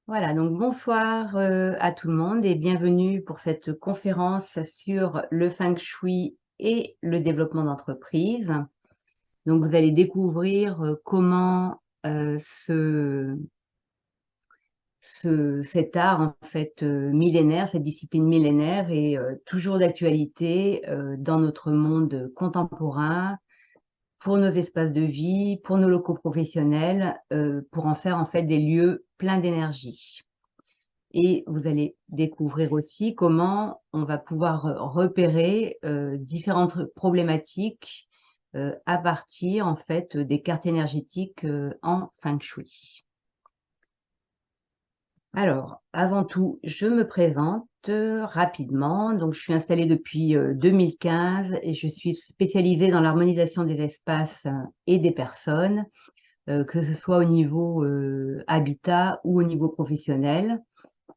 Voilà, donc bonsoir à tout le monde et bienvenue pour cette conférence sur le Feng Shui et le développement d'entreprise. Donc vous allez découvrir comment cet art en fait millénaire, cette discipline millénaire est toujours d'actualité dans notre monde contemporain, pour nos espaces de vie, pour nos locaux professionnels, pour en faire en fait des lieux pleins d'énergie. Et vous allez découvrir aussi comment on va pouvoir repérer différentes problématiques à partir en fait des cartes énergétiques en Feng Shui. Alors, avant tout, je me présente rapidement. Donc, je suis installée depuis 2015 et je suis spécialisée dans l'harmonisation des espaces et des personnes, que ce soit au niveau habitat ou au niveau professionnel.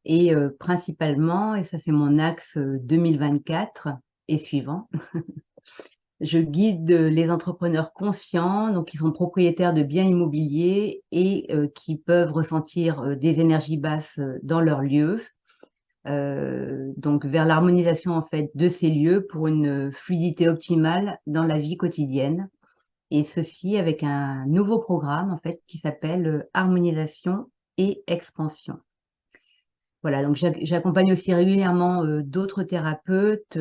Et principalement, et ça c'est mon axe 2024 et suivant, je guide les entrepreneurs conscients, donc qui sont propriétaires de biens immobiliers et qui peuvent ressentir des énergies basses dans leur lieu, donc vers l'harmonisation en fait de ces lieux pour une fluidité optimale dans la vie quotidienne. Et ceci avec un nouveau programme en fait qui s'appelle Harmonisation et Expansion. Voilà, donc j'accompagne aussi régulièrement d'autres thérapeutes,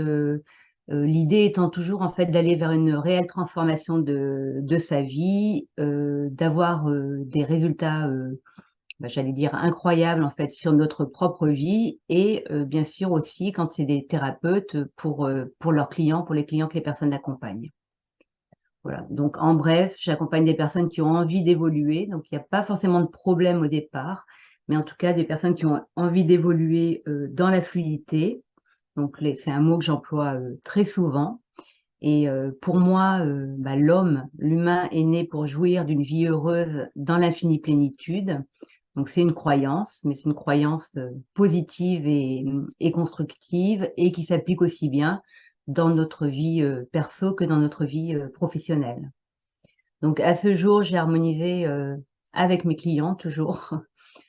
l'idée étant toujours en fait d'aller vers une réelle transformation de sa vie, d'avoir des résultats, j'allais dire incroyables en fait sur notre propre vie et bien sûr aussi quand c'est des thérapeutes pour leurs clients, pour les clients que les personnes accompagnent. Voilà, donc en bref, j'accompagne des personnes qui ont envie d'évoluer, donc il n'y a pas forcément de problème au départ, mais en tout cas des personnes qui ont envie d'évoluer dans la fluidité. Donc c'est un mot que j'emploie très souvent. Et pour moi, l'homme, l'humain est né pour jouir d'une vie heureuse dans l'infinie plénitude. Donc c'est une croyance, mais c'est une croyance positive et constructive et qui s'applique aussi bien dans notre vie perso que dans notre vie professionnelle. Donc à ce jour, j'ai harmonisé avec mes clients toujours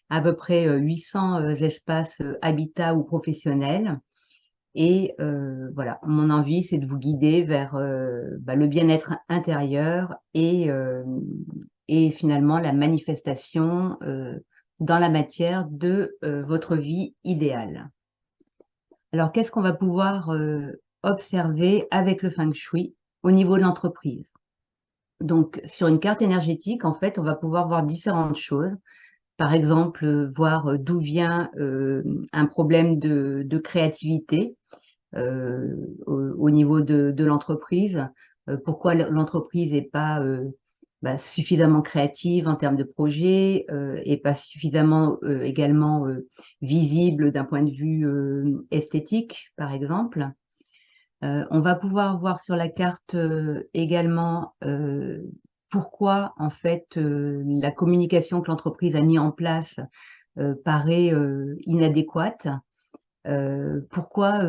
à peu près 800 espaces habitat ou professionnels. Et voilà, mon envie, c'est de vous guider vers le bien-être intérieur et finalement la manifestation dans la matière de votre vie idéale. Alors, qu'est-ce qu'on va pouvoir observer avec le Feng Shui au niveau de l'entreprise? Donc, sur une carte énergétique, en fait, on va pouvoir voir différentes choses. Par exemple, voir d'où vient un problème de créativité au niveau de l'entreprise. Pourquoi l'entreprise n'est pas suffisamment créative en termes de projet et pas suffisamment également visible d'un point de vue esthétique, par exemple. On va pouvoir voir sur la carte également pourquoi en fait la communication que l'entreprise a mis en place paraît inadéquate. Pourquoi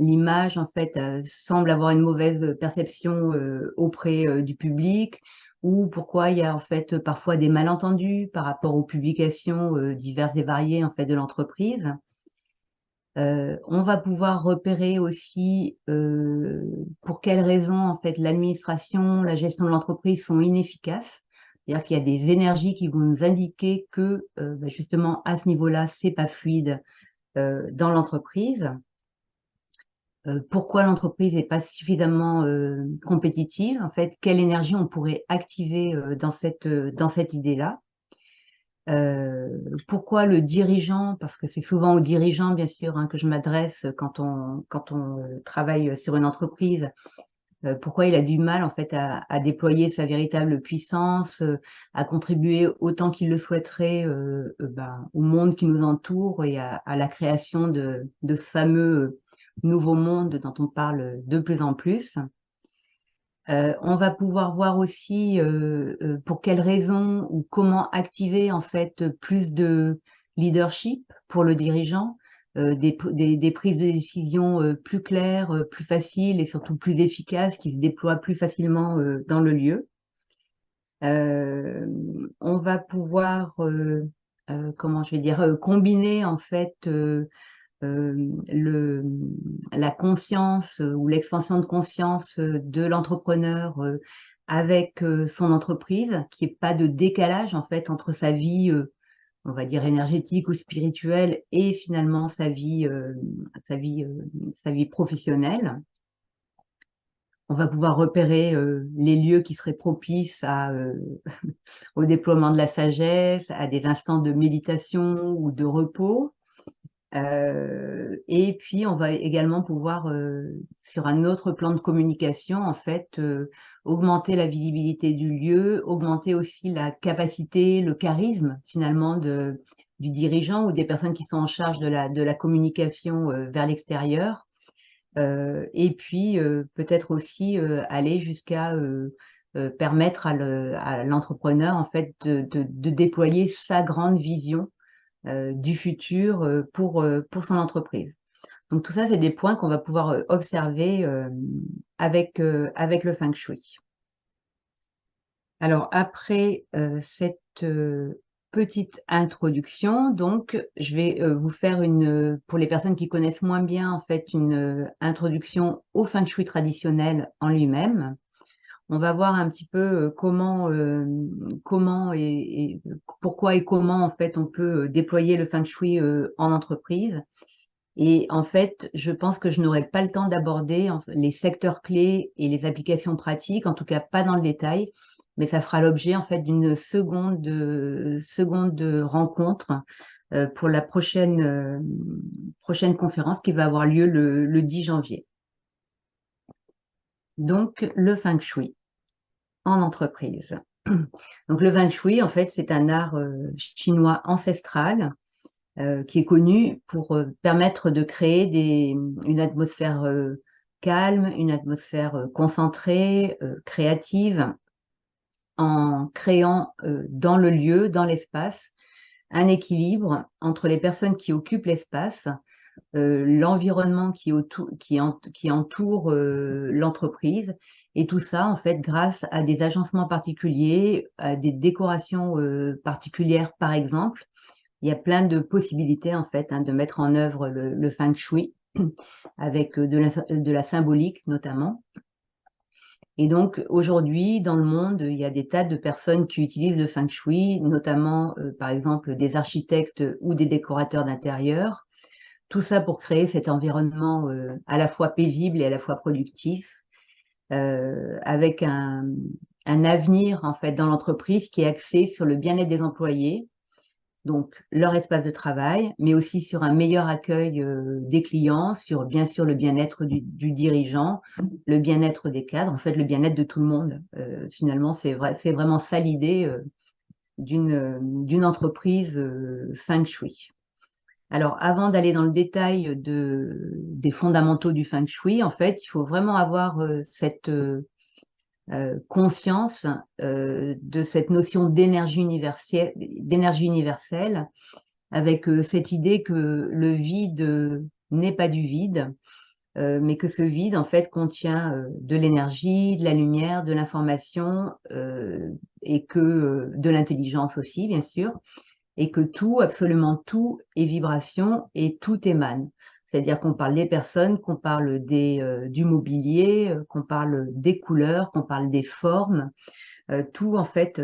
l'image en fait semble avoir une mauvaise perception auprès du public, ou pourquoi il y a en fait parfois des malentendus par rapport aux publications diverses et variées en fait de l'entreprise. On va pouvoir repérer aussi pour quelles raisons en fait l'administration, la gestion de l'entreprise sont inefficaces. C'est-à-dire qu'il y a des énergies qui vont nous indiquer que justement à ce niveau-là, c'est pas fluide dans l'entreprise. Pourquoi l'entreprise n'est pas suffisamment compétitive, en fait, quelle énergie on pourrait activer dans cette idée-là. Pourquoi le dirigeant, parce que c'est souvent aux dirigeants bien sûr que je m'adresse quand on travaille sur une entreprise, pourquoi il a du mal en fait à déployer sa véritable puissance, à contribuer autant qu'il le souhaiterait au monde qui nous entoure et à la création de ce fameux nouveau monde dont on parle de plus en plus. On va pouvoir voir aussi pour quelles raisons ou comment activer en fait plus de leadership pour le dirigeant, des prises de décision plus claires, plus faciles et surtout plus efficaces qui se déploient plus facilement dans le lieu. On va pouvoir comment je vais dire, combiner en fait la conscience ou l'expansion de conscience de l'entrepreneur avec son entreprise, qu'il n'y ait pas de décalage en fait entre sa vie, on va dire énergétique ou spirituelle, et finalement sa vie, sa vie professionnelle. On va pouvoir repérer les lieux qui seraient propices au déploiement de la sagesse, à des instants de méditation ou de repos. Et puis, on va également pouvoir, sur un autre plan de communication, en fait, augmenter la visibilité du lieu, augmenter aussi la capacité, le charisme, finalement, du dirigeant ou des personnes qui sont en charge de la communication vers l'extérieur. Et puis, peut-être aussi aller jusqu'à permettre à l'entrepreneur, en fait, de déployer sa grande vision du futur pour son entreprise. Donc tout ça, c'est des points qu'on va pouvoir observer avec le Feng Shui. Alors après cette petite introduction, donc je vais vous faire pour les personnes qui connaissent moins bien en fait, une introduction au Feng Shui traditionnel en lui-même. On va voir un petit peu comment et pourquoi et comment en fait on peut déployer le Feng Shui en entreprise. Et en fait, je pense que je n'aurai pas le temps d'aborder les secteurs clés et les applications pratiques, en tout cas pas dans le détail, mais ça fera l'objet en fait d'une seconde rencontre pour la prochaine conférence qui va avoir lieu le 10 janvier. Donc, le Feng Shui en entreprise. Donc le Feng Shui, en fait, c'est un art chinois ancestral qui est connu pour permettre de créer une atmosphère calme, une atmosphère concentrée, créative, en créant dans le lieu, dans l'espace, un équilibre entre les personnes qui occupent l'espace, l'environnement qui entoure l'entreprise, et tout ça en fait grâce à des agencements particuliers, à des décorations particulières par exemple. Il y a plein de possibilités en fait de mettre en œuvre le Feng Shui avec de la symbolique notamment. Et donc aujourd'hui dans le monde, il y a des tas de personnes qui utilisent le Feng Shui, notamment par exemple des architectes ou des décorateurs d'intérieur. Tout ça pour créer cet environnement à la fois paisible et à la fois productif, avec un avenir en fait dans l'entreprise qui est axé sur le bien-être des employés, donc leur espace de travail, mais aussi sur un meilleur accueil des clients, sur bien sûr le bien-être du dirigeant, le bien-être des cadres, en fait le bien-être de tout le monde. Finalement, c'est vraiment ça l'idée d'une entreprise Feng Shui. Alors, avant d'aller dans le détail des fondamentaux du Feng Shui, en fait, il faut vraiment avoir cette conscience de cette notion d'énergie universelle, avec cette idée que le vide n'est pas du vide, mais que ce vide, en fait, contient de l'énergie, de la lumière, de l'information et que de l'intelligence aussi, bien sûr, et que tout, absolument tout, est vibration et tout émane. C'est-à-dire qu'on parle des personnes, qu'on parle du mobilier, qu'on parle des couleurs, qu'on parle des formes. Tout, en fait,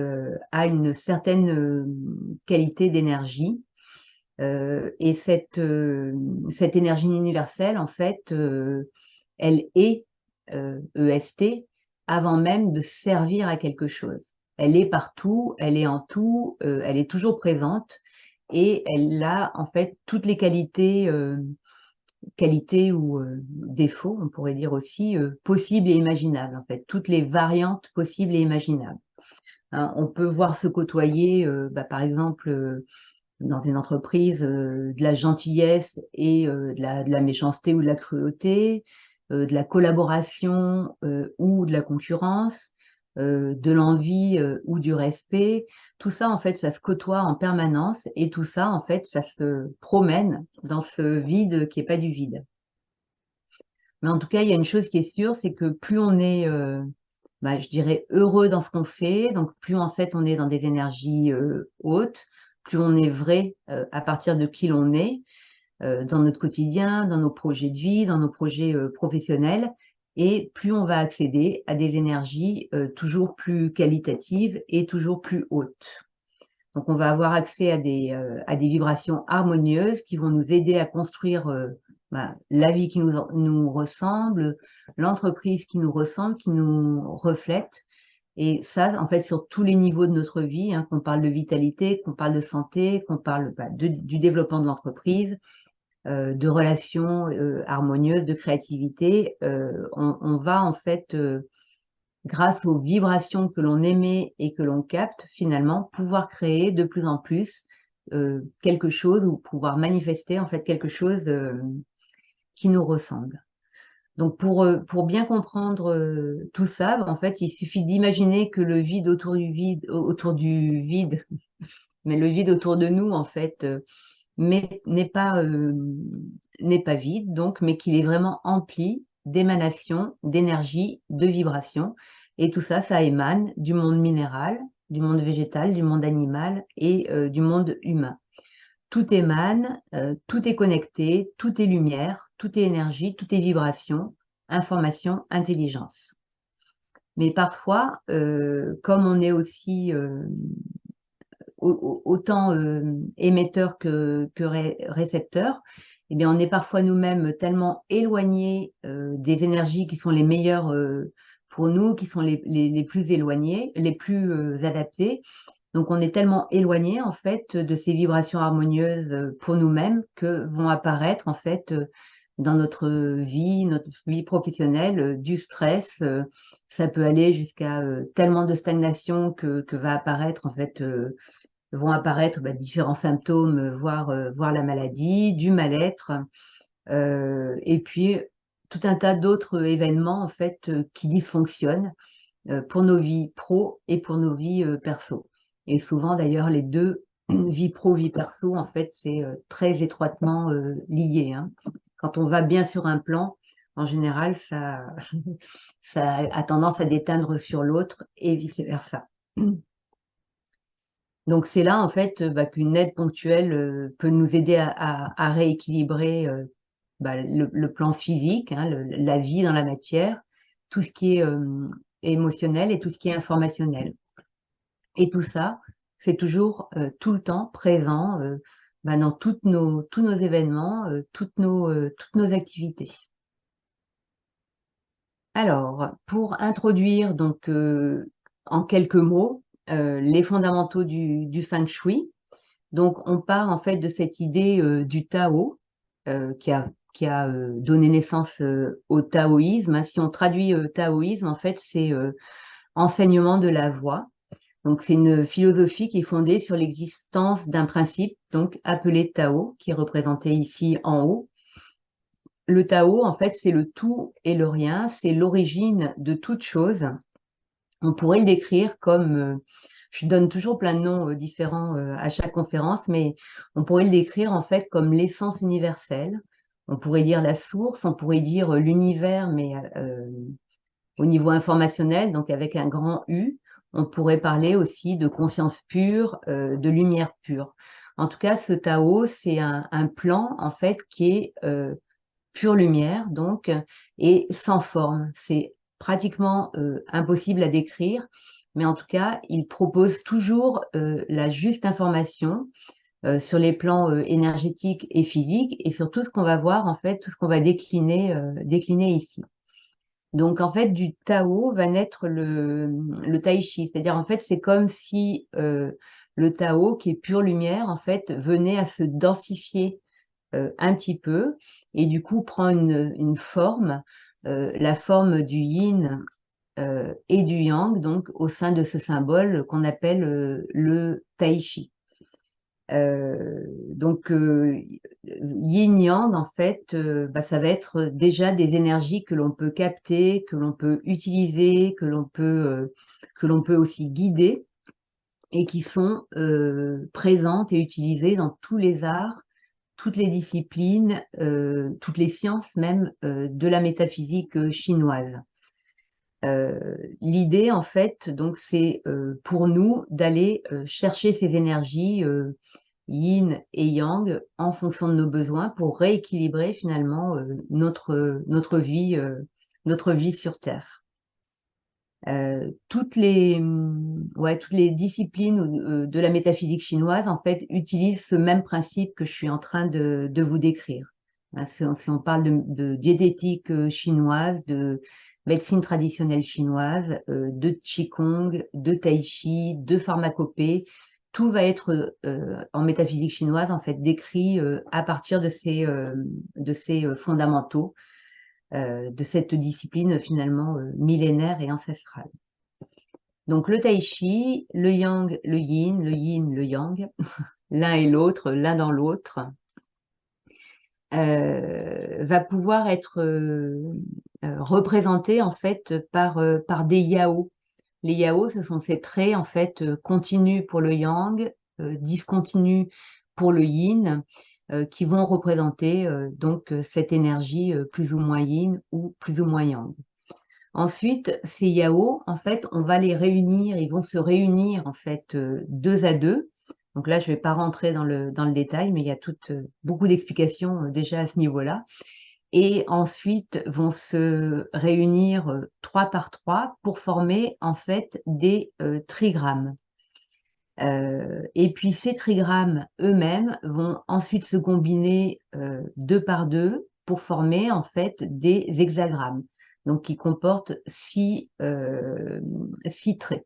a une certaine qualité d'énergie. Et cette énergie universelle, en fait, elle est EST avant même de servir à quelque chose. Elle est partout, elle est en tout, elle est toujours présente et elle a en fait toutes les qualités ou défauts, on pourrait dire aussi, possibles et imaginables, en fait, toutes les variantes possibles et imaginables. Hein, on peut voir se côtoyer, par exemple, dans une entreprise, de la gentillesse et de la méchanceté ou de la cruauté, de la collaboration ou de la concurrence, de l'envie ou du respect. Tout ça, en fait, ça se côtoie en permanence et tout ça, en fait, ça se promène dans ce vide qui n'est pas du vide. Mais en tout cas, il y a une chose qui est sûre, c'est que plus on est, je dirais, heureux dans ce qu'on fait, donc plus en fait on est dans des énergies hautes, plus on est vrai à partir de qui l'on est, dans notre quotidien, dans nos projets de vie, dans nos projets professionnels, et plus on va accéder à des énergies toujours plus qualitatives et toujours plus hautes. Donc on va avoir accès à des vibrations harmonieuses qui vont nous aider à construire la vie qui nous ressemble, l'entreprise qui nous ressemble, qui nous reflète. Et ça, en fait, sur tous les niveaux de notre vie, hein, qu'on parle de vitalité, qu'on parle de santé, qu'on parle du développement de l'entreprise, de relations harmonieuses, de créativité, on va en fait, grâce aux vibrations que l'on émet et que l'on capte, finalement, pouvoir créer de plus en plus quelque chose, ou pouvoir manifester en fait quelque chose qui nous ressemble. Donc pour bien comprendre tout ça, en fait, il suffit d'imaginer que le vide autour du vide, mais le vide autour de nous, en fait, mais n'est pas vide, donc, mais qu'il est vraiment empli d'émanations, d'énergie, de vibrations. Et tout ça, ça émane du monde minéral, du monde végétal, du monde animal et du monde humain. Tout émane, tout est connecté, tout est lumière, tout est énergie, tout est vibration, information, intelligence. Mais parfois, comme on est aussi autant émetteur que récepteur, eh bien, on est parfois nous-mêmes tellement éloignés des énergies qui sont les meilleures pour nous, qui sont les plus éloignées, les plus adaptées. Donc, on est tellement éloigné en fait de ces vibrations harmonieuses pour nous-mêmes que vont apparaître en fait dans notre vie professionnelle, du stress. Ça peut aller jusqu'à tellement de stagnation que va apparaître en fait vont apparaître différents symptômes, voire la maladie, du mal-être, et puis tout un tas d'autres événements en fait qui dysfonctionnent pour nos vies pro et pour nos vies perso. Et souvent d'ailleurs les deux, vie pro, vie perso, en fait c'est très étroitement lié, hein. Quand on va bien sur un plan, en général ça, ça a tendance à déteindre sur l'autre et vice-versa. Donc c'est là en fait qu'une aide ponctuelle peut nous aider à rééquilibrer le plan physique, hein, la vie dans la matière, tout ce qui est émotionnel et tout ce qui est informationnel. Et tout ça, c'est toujours tout le temps présent dans tous nos événements, toutes nos activités. Alors, pour introduire donc en quelques mots les fondamentaux du Feng Shui. Donc, on part en fait de cette idée du Tao qui a donné naissance au taoïsme, hein. Si on traduit taoïsme, en fait, c'est enseignement de la voix. Donc, c'est une philosophie qui est fondée sur l'existence d'un principe, donc appelé Tao, qui est représenté ici en haut. Le Tao, en fait, c'est le tout et le rien, c'est l'origine de toute chose. On pourrait le décrire comme, je donne toujours plein de noms différents à chaque conférence, mais on pourrait le décrire en fait comme l'essence universelle. On pourrait dire la source, on pourrait dire l'univers, mais au niveau informationnel, donc avec un grand U. On pourrait parler aussi de conscience pure, de lumière pure. En tout cas, ce Tao, c'est un plan en fait qui est pure lumière, donc, et sans forme. C'est pratiquement impossible à décrire, mais en tout cas, il propose toujours la juste information sur les plans énergétiques et physiques, et sur tout ce qu'on va voir, en fait, tout ce qu'on va décliner ici. Donc, en fait, du Tao va naître le Tai Chi, c'est-à-dire, en fait, c'est comme si le Tao, qui est pure lumière, en fait, venait à se densifier un petit peu, et du coup prend une forme, la forme du yin et du yang, donc au sein de ce symbole qu'on appelle le tai chi. Donc yin-yang, en fait, ça va être déjà des énergies que l'on peut capter, que l'on peut utiliser, que l'on peut aussi guider, et qui sont présentes et utilisées dans tous les arts, toutes les disciplines, toutes les sciences même de la métaphysique chinoise. L'idée, en fait, donc, c'est pour nous d'aller chercher ces énergies yin et yang en fonction de nos besoins pour rééquilibrer finalement notre vie sur Terre. Toutes les disciplines de la métaphysique chinoise, en fait, utilisent ce même principe que je suis en train de vous décrire. Hein, si on parle de diététique chinoise, de médecine traditionnelle chinoise, de Qigong, de Tai Chi, de pharmacopée, tout va être en métaphysique chinoise, en fait, décrit à partir de ces fondamentaux de cette discipline finalement millénaire et ancestrale. Donc le tai chi, le yang, le yin, le yang, l'un et l'autre, l'un dans l'autre, va pouvoir être représenté en fait par des yao. Les yao, ce sont ces traits en fait continus pour le yang, discontinus pour le yin, qui vont représenter donc cette énergie plus ou moins yin ou plus ou moins yang. Ensuite, ces yao, en fait, on va les réunir, ils vont se réunir en fait deux à deux. Donc là, je ne vais pas rentrer dans le détail, mais il y a beaucoup d'explications déjà à ce niveau-là. Et ensuite, vont se réunir trois par trois pour former en fait des trigrammes. Et puis ces trigrammes eux-mêmes vont ensuite se combiner deux par deux pour former en fait des hexagrammes, donc qui comportent six traits.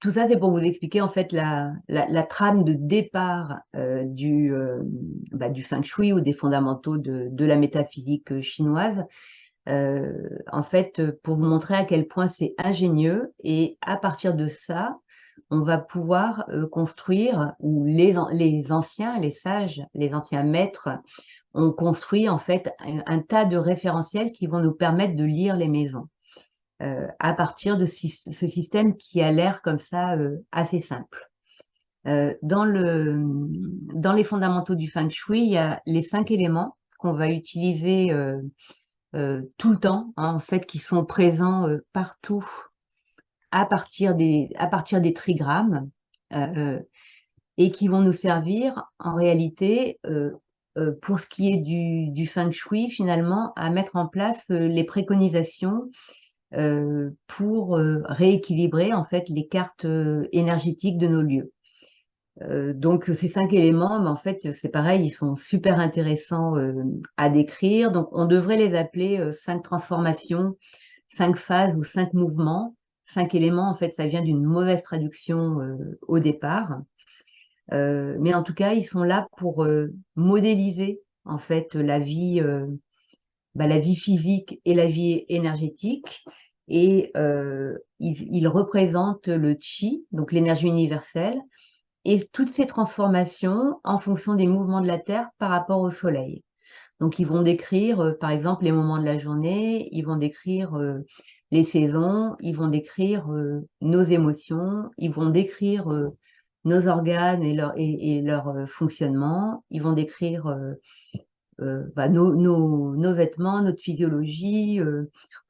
Tout ça, c'est pour vous expliquer en fait la trame de départ du feng shui ou des fondamentaux de la métaphysique chinoise. En fait, pour vous montrer à quel point c'est ingénieux, et à partir de ça, on va pouvoir construire, ou les anciens, les sages, les anciens maîtres ont construit en fait un tas de référentiels qui vont nous permettre de lire les maisons à partir de ce système qui a l'air comme ça assez simple. Dans les fondamentaux du feng shui, il y a les 5 éléments qu'on va utiliser tout le temps, hein, en fait, qui sont présents partout à partir des trigrammes et qui vont nous servir en réalité pour ce qui est du feng shui, finalement, à mettre en place les préconisations pour rééquilibrer en fait les cartes énergétiques de nos lieux. Donc ces 5 éléments, mais en fait c'est pareil, ils sont super intéressants à décrire. Donc on devrait les appeler 5 transformations, 5 phases ou 5 mouvements. 5 éléments, en fait, ça vient d'une mauvaise traduction au départ. Mais en tout cas, ils sont là pour modéliser en fait la vie physique et la vie énergétique. Et ils représentent le chi, donc l'énergie universelle, et toutes ces transformations en fonction des mouvements de la Terre par rapport au Soleil. Donc, ils vont décrire, par exemple, les moments de la journée, ils vont décrire les saisons, ils vont décrire nos émotions, ils vont décrire nos organes et leur fonctionnement, ils vont décrire nos vêtements, notre physiologie.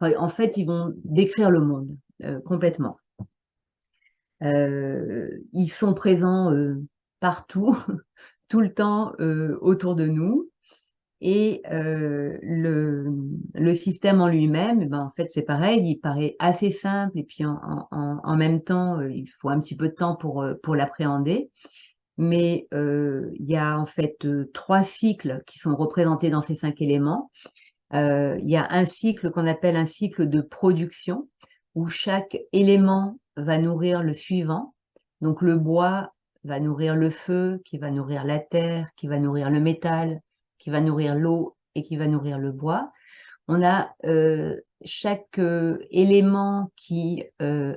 En fait, ils vont décrire le monde complètement. Ils sont présents partout, tout le temps autour de nous. Et le système en lui-même, en fait, c'est pareil, il paraît assez simple, et puis en même temps, il faut un petit peu de temps pour l'appréhender. Mais il y a en fait 3 cycles qui sont représentés dans ces 5 éléments. Il y a un cycle qu'on appelle un cycle de production, où chaque élément va nourrir le suivant. Donc le bois va nourrir le feu, qui va nourrir la terre, qui va nourrir le métal, qui va nourrir l'eau et qui va nourrir le bois. On a chaque élément qui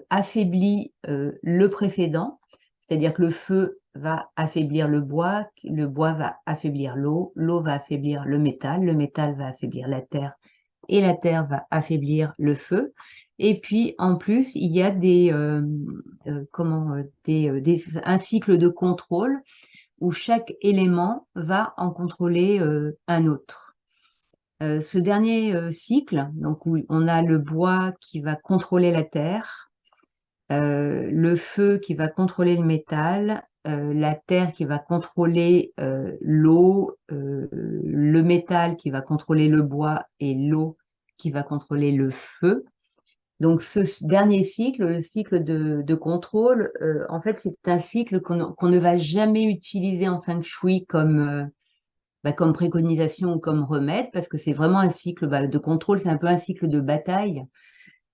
affaiblit le précédent, c'est-à-dire que le feu va affaiblir le bois va affaiblir l'eau va affaiblir le métal va affaiblir la terre, et la terre va affaiblir le feu. Et puis en plus, il y a un cycle de contrôle où chaque élément va en contrôler un autre. Ce dernier cycle, donc où on a le bois qui va contrôler la terre, le feu qui va contrôler le métal, la terre qui va contrôler l'eau, le métal qui va contrôler le bois et l'eau qui va contrôler le feu. Donc ce dernier cycle, le cycle de contrôle, en fait c'est un cycle qu'on ne va jamais utiliser en feng shui comme comme préconisation ou comme remède, parce que c'est vraiment un cycle de contrôle, c'est un peu un cycle de bataille.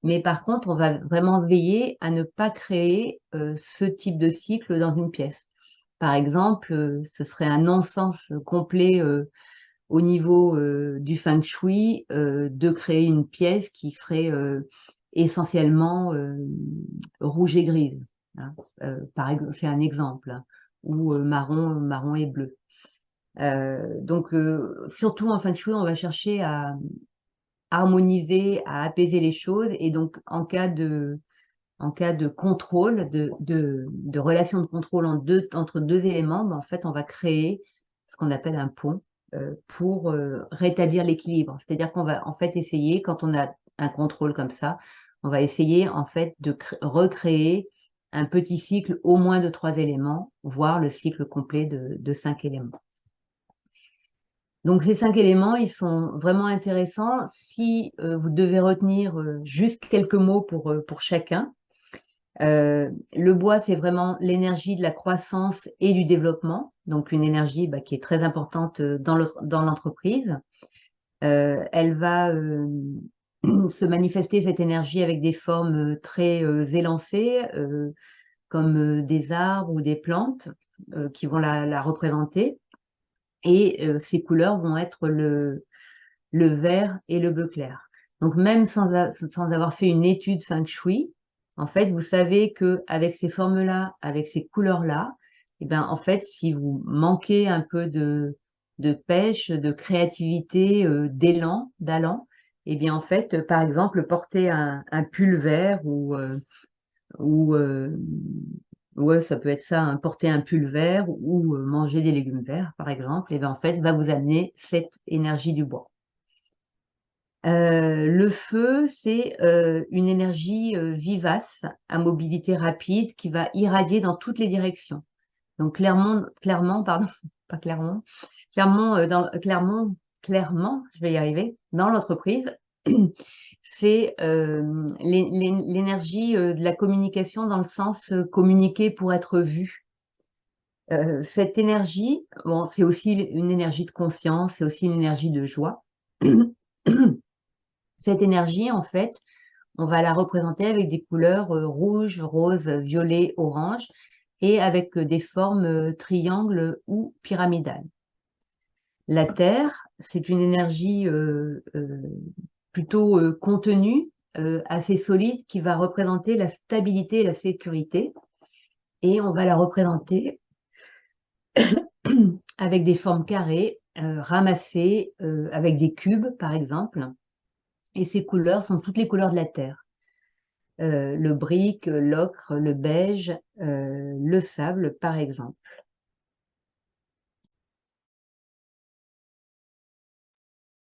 Mais par contre, on va vraiment veiller à ne pas créer ce type de cycle dans une pièce. Par exemple, ce serait un non-sens complet au niveau du feng shui de créer une pièce qui serait essentiellement rouge et grise. Hein. C'est un exemple, hein, ou marron et bleu. Donc, surtout en feng shui, on va chercher à harmoniser, à apaiser les choses. Et donc, en cas de contrôle, de relation de contrôle entre deux éléments, en fait, on va créer ce qu'on appelle un pont pour rétablir l'équilibre. C'est-à-dire qu'on va en fait essayer, quand on a un contrôle comme ça, on va essayer en fait de recréer un petit cycle au moins de 3 éléments, voire le cycle complet de 5 éléments. Donc ces 5 éléments, ils sont vraiment intéressants. Si vous devez retenir juste quelques mots pour chacun, le bois, c'est vraiment l'énergie de la croissance et du développement, donc une énergie qui est très importante dans l'entreprise. Elle va se manifester, cette énergie, avec des formes très élancées, comme des arbres ou des plantes qui vont la représenter. Et ces couleurs vont être le vert et le bleu clair. Donc même sans avoir fait une étude feng shui, en fait, vous savez qu'avec ces formes-là, avec ces couleurs-là, et ben, en fait, si vous manquez un peu de pêche, de créativité, d'allant, et bien en fait, par exemple, porter un pull vert ou ouais, ça peut être ça, hein, porter un pull vert ou manger des légumes verts, par exemple, et bien en fait, va vous amener cette énergie du bois. Le feu, c'est une énergie vivace, à mobilité rapide, qui va irradier dans toutes les directions. Donc clairement, pardon, pas clairement, clairement, je vais y arriver, dans l'entreprise, c'est l'énergie de la communication, dans le sens communiquer pour être vu. Cette énergie, bon, c'est aussi une énergie de conscience, c'est aussi une énergie de joie. Cette énergie, en fait, on va la représenter avec des couleurs rouge, rose, violet, orange, et avec des formes triangles ou pyramidales. La Terre, c'est une énergie plutôt contenue, assez solide, qui va représenter la stabilité et la sécurité. Et on va la représenter avec des formes carrées, ramassées, avec des cubes, par exemple. Et ces couleurs sont toutes les couleurs de la Terre. Le brique, l'ocre, le beige, le sable, par exemple.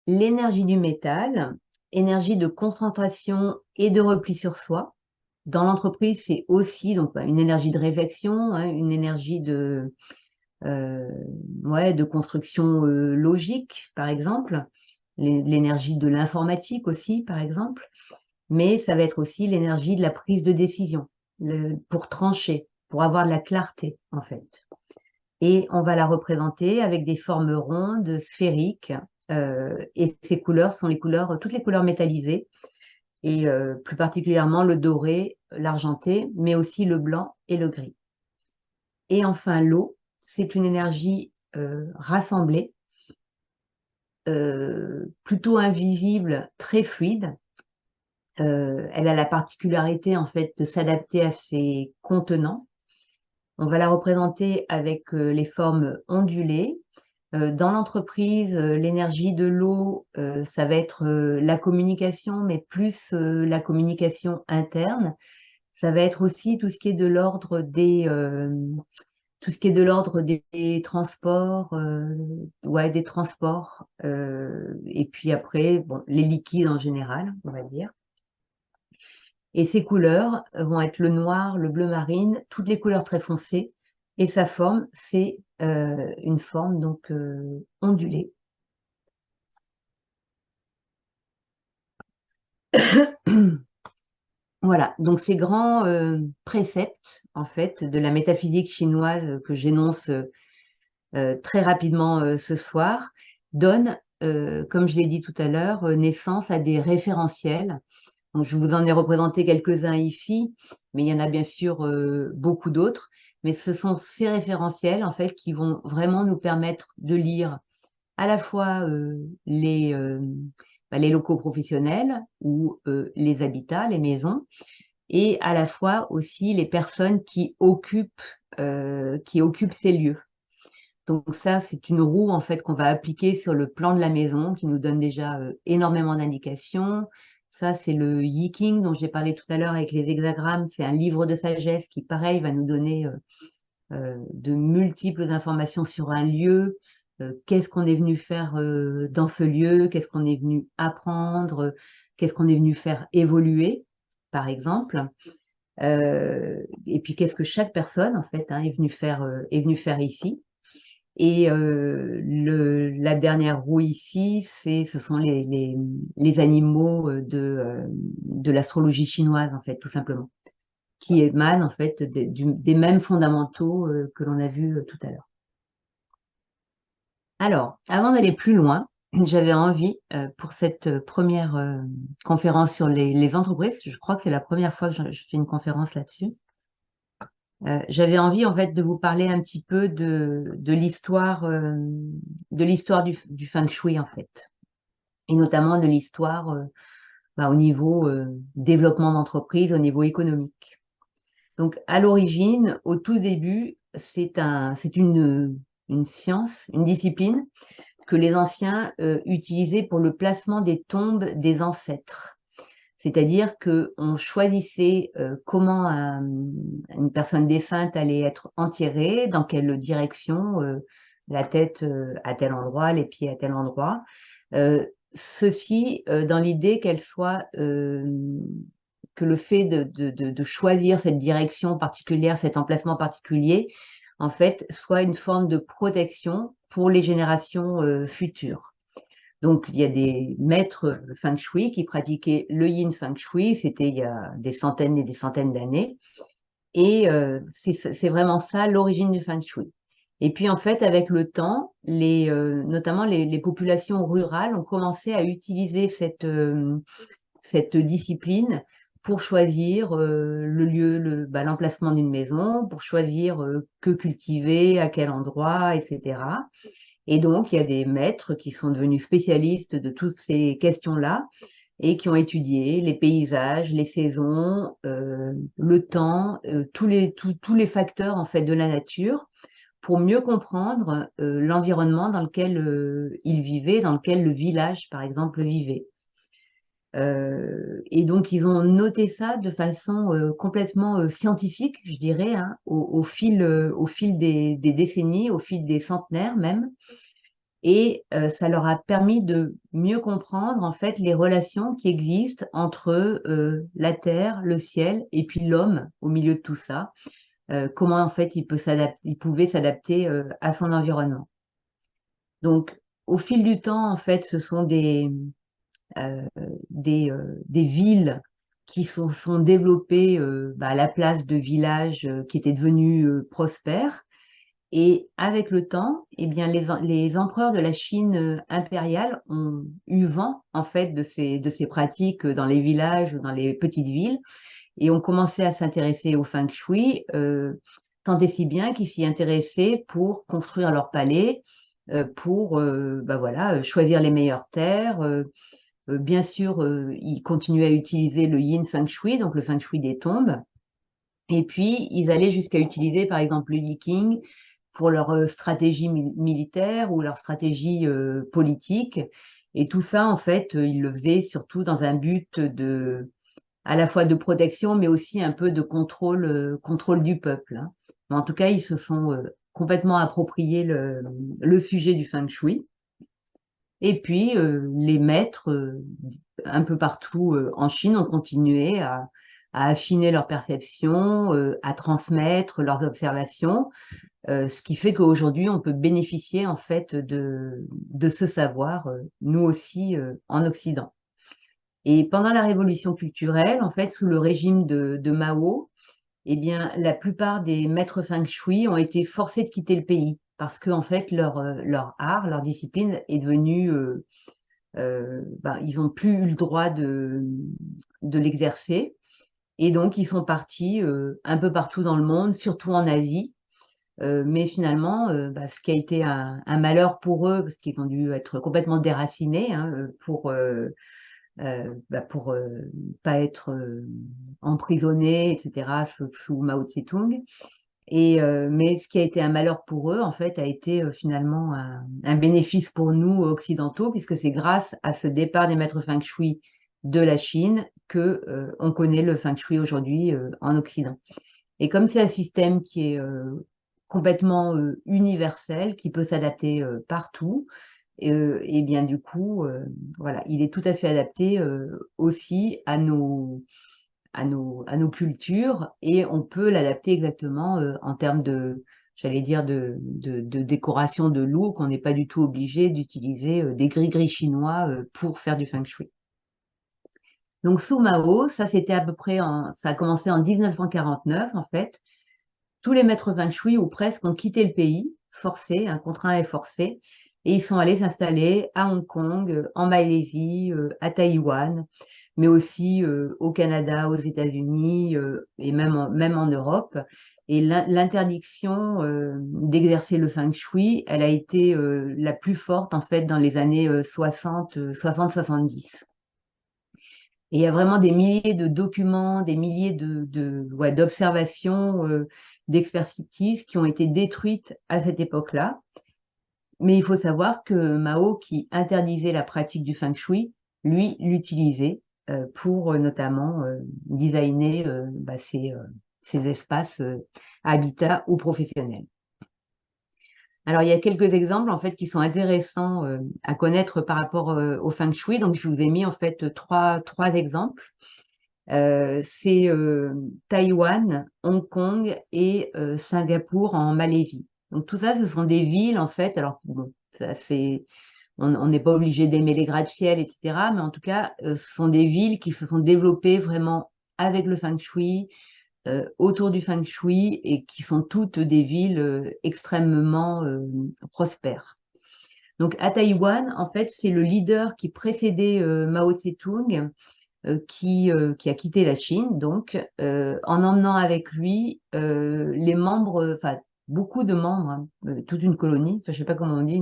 L'énergie du métal, énergie de concentration et de repli sur soi. Dans l'entreprise, c'est aussi donc une énergie de réflexion, hein, une énergie de construction logique, par exemple. L'énergie de l'informatique aussi, par exemple. Mais ça va être aussi l'énergie de la prise de décision, pour trancher, pour avoir de la clarté, en fait. Et on va la représenter avec des formes rondes, sphériques, et ces couleurs sont toutes les couleurs métallisées, et plus particulièrement le doré, l'argenté, mais aussi le blanc et le gris. Et enfin, l'eau, c'est une énergie rassemblée, plutôt invisible, très fluide. Elle a la particularité, en fait, de s'adapter à ses contenants. On va la représenter avec les formes ondulées. Dans l'entreprise, l'énergie de l'eau, ça va être la communication, mais plus la communication interne. Ça va être aussi tout ce qui est de l'ordre tout ce qui est de l'ordre des transports, ouais, des transports, et puis après, bon, les liquides en général, on va dire. Et ces couleurs vont être le noir, le bleu marine, toutes les couleurs très foncées, et sa forme, c'est une forme donc ondulée. Voilà, donc ces grands préceptes, en fait, de la métaphysique chinoise que j'énonce très rapidement ce soir, donnent, comme je l'ai dit tout à l'heure, naissance à des référentiels. Donc, je vous en ai représenté quelques-uns ici, mais il y en a bien sûr beaucoup d'autres. Mais ce sont ces référentiels, en fait, qui vont vraiment nous permettre de lire à la fois les locaux professionnels ou les habitats, les maisons, et à la fois aussi les personnes qui occupent ces lieux. Donc ça, c'est une roue en fait qu'on va appliquer sur le plan de la maison, qui nous donne déjà énormément d'indications. Ça, c'est le Yi-King dont j'ai parlé tout à l'heure avec les hexagrammes. C'est un livre de sagesse qui, pareil, va nous donner de multiples informations sur un lieu. Qu'est-ce qu'on est venu faire dans ce lieu? Qu'est-ce qu'on est venu apprendre? Qu'est-ce qu'on est venu faire évoluer, par exemple? Et puis, qu'est-ce que chaque personne, en fait, est venue faire ici? Et la dernière roue ici, ce sont les animaux de l'astrologie chinoise, en fait, tout simplement, qui émanent en fait des mêmes fondamentaux que l'on a vus tout à l'heure. Alors, avant d'aller plus loin, j'avais envie, pour cette première conférence sur les entreprises, je crois que c'est la première fois que je fais une conférence là-dessus, j'avais envie en fait de vous parler un petit peu de l'histoire du feng shui en fait, et notamment de l'histoire au niveau développement d'entreprise, au niveau économique. Donc à l'origine, au tout début, c'est une science, une discipline que les anciens utilisaient pour le placement des tombes des ancêtres. C'est-à-dire qu'on choisissait comment une personne défunte allait être enterrée, dans quelle direction, la tête à tel endroit, les pieds à tel endroit. Ceci dans l'idée que le fait de choisir cette direction particulière, cet emplacement particulier, en fait, soit une forme de protection pour les générations futures. Donc, il y a des maîtres feng shui qui pratiquaient le yin feng shui, c'était il y a des centaines et des centaines d'années, et c'est vraiment ça l'origine du feng shui. Et puis, en fait, avec le temps, notamment les populations rurales ont commencé à utiliser cette discipline pour choisir le lieu, l'emplacement d'une maison, pour choisir que cultiver, à quel endroit, etc. Et donc, il y a des maîtres qui sont devenus spécialistes de toutes ces questions-là et qui ont étudié les paysages, les saisons, le temps, tous les facteurs en fait de la nature pour mieux comprendre l'environnement dans lequel ils vivaient, dans lequel le village, par exemple, vivait. Et donc, ils ont noté ça de façon complètement scientifique, je dirais, hein, au fil des décennies, au fil des centenaires même. Et ça leur a permis de mieux comprendre en fait les relations qui existent entre la terre, le ciel et puis l'homme au milieu de tout ça. Comment en fait il pouvait s'adapter à son environnement. Donc au fil du temps en fait ce sont euh, des villes qui sont développées à la place de villages qui étaient devenus prospères. Et avec le temps, eh bien, les empereurs de la Chine impériale ont eu vent en fait de ces pratiques dans les villages ou dans les petites villes et ont commencé à s'intéresser au feng shui, tant et si bien qu'ils s'y intéressaient pour construire leur palais, pour voilà, choisir les meilleures terres. Bien sûr, ils continuaient à utiliser le yin feng shui, donc le feng shui des tombes. Et puis, ils allaient jusqu'à utiliser, par exemple, le Yi-King pour leur stratégie militaire ou leur stratégie politique. Et tout ça, en fait, ils le faisaient surtout dans un but à la fois de protection, mais aussi un peu de contrôle du peuple, hein. Mais en tout cas, ils se sont complètement approprié le sujet du feng shui. Et puis, les maîtres, un peu partout en Chine, ont continué à affiner leur perception, à transmettre leurs observations, ce qui fait qu'aujourd'hui, on peut bénéficier en fait de ce savoir, nous aussi, en Occident. Et pendant la révolution culturelle, en fait, sous le régime de Mao, eh bien, la plupart des maîtres feng shui ont été forcés de quitter le pays parce que en fait, leur art, leur discipline est devenue ils n'ont plus eu le droit de l'exercer. Et donc, ils sont partis un peu partout dans le monde, surtout en Asie. Mais finalement, ce qui a été un malheur pour eux, parce qu'ils ont dû être complètement déracinés hein, pour pas être emprisonnés, etc., sous Mao Tse-tung. Mais ce qui a été un malheur pour eux, en fait, a été finalement un bénéfice pour nous occidentaux, puisque c'est grâce à ce départ des maîtres feng shui de la Chine que on connaît le feng shui aujourd'hui en Occident. Et comme c'est un système qui est complètement universel, qui peut s'adapter partout, et bien du coup, voilà, il est tout à fait adapté aussi à nos cultures et on peut l'adapter exactement en termes j'allais dire, de décoration de look. On n'est pas du tout obligé d'utiliser des gris-gris chinois pour faire du feng shui. Donc sous Mao, ça c'était à peu près, ça a commencé en 1949 en fait. Tous les maîtres feng shui ou presque ont quitté le pays, forcés, contraints et forcés, et ils sont allés s'installer à Hong Kong, en Malaisie, à Taïwan, mais aussi au Canada, aux États-Unis et même en Europe. Et l'interdiction d'exercer le feng shui, elle a été la plus forte en fait dans les années 60-70. Et il y a vraiment des milliers de documents, des milliers d'observations, d'expertises qui ont été détruites à cette époque-là. Mais il faut savoir que Mao, qui interdisait la pratique du feng shui, lui, l'utilisait pour notamment designer ces espaces habitats ou professionnels. Alors, il y a quelques exemples en fait qui sont intéressants à connaître par rapport au feng shui. Donc, je vous ai mis en fait trois exemples. C'est Taïwan, Hong Kong et Singapour en Malaisie. Donc tout ça, ce sont des villes en fait. Alors bon, on n'est pas obligé d'aimer les gratte-ciel, etc. Mais en tout cas, ce sont des villes qui se sont développées vraiment avec le feng shui, autour du feng shui et qui sont toutes des villes extrêmement prospères. Donc à Taïwan, en fait, c'est le leader qui précédait Mao Tse-tung qui a quitté la Chine, donc en emmenant avec lui les membres, enfin beaucoup de membres, hein, toute une colonie, enfin je sais pas comment on dit,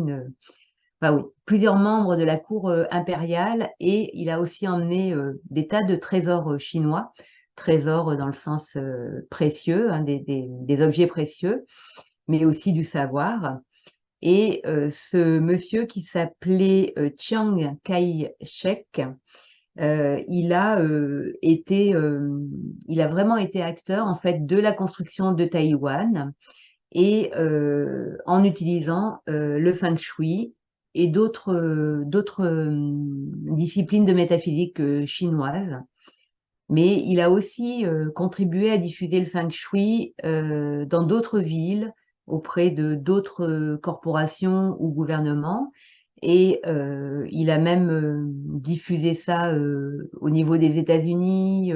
enfin oui, plusieurs membres de la cour impériale, et il a aussi emmené des tas de trésors chinois, trésors dans le sens précieux, hein, des objets précieux, mais aussi du savoir. Et ce monsieur qui s'appelait Chiang Kai-shek, il a vraiment été acteur en fait de la construction de Taïwan et en utilisant le feng shui et d'autres disciplines de métaphysique chinoises. Mais il a aussi contribué à diffuser le feng shui dans d'autres villes, auprès de d'autres corporations ou gouvernements. Et il a même diffusé ça au niveau des États-Unis,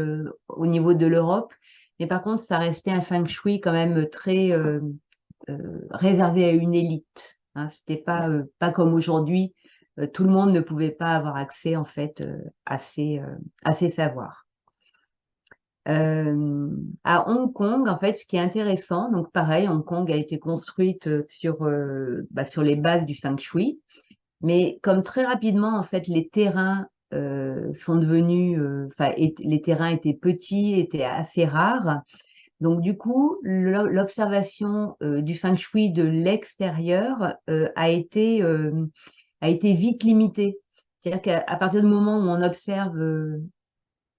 au niveau de l'Europe. Mais par contre, ça restait un feng shui quand même très réservé à une élite. Hein. C'était pas comme aujourd'hui. Tout le monde ne pouvait pas avoir accès en fait à ces savoirs. À Hong Kong, en fait, ce qui est intéressant, donc pareil, Hong Kong a été construite sur les bases du feng shui, mais comme très rapidement, en fait, les terrains sont devenus, les terrains étaient petits, étaient assez rares. Donc du coup, l'observation du feng shui de l'extérieur a été vite limitée. C'est-à-dire qu'à partir du moment où on observe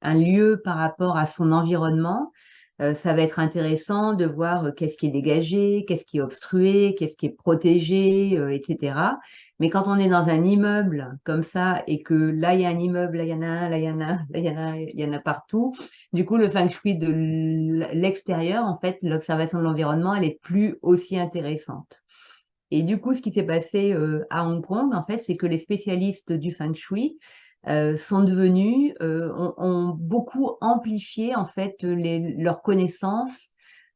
un lieu par rapport à son environnement, Ça va être intéressant de voir qu'est-ce qui est dégagé, qu'est-ce qui est obstrué, qu'est-ce qui est protégé, etc. Mais quand on est dans un immeuble comme ça et que là, il y a un immeuble, là, il y en a un, là, il y en a un, là, il y en a un, il y en a partout, du coup, le feng shui de l'extérieur, en fait, l'observation de l'environnement, elle est plus aussi intéressante. Et du coup, ce qui s'est passé à Hong Kong, en fait, c'est que les spécialistes du feng shui sont devenus, ont beaucoup amplifié en fait leurs connaissances,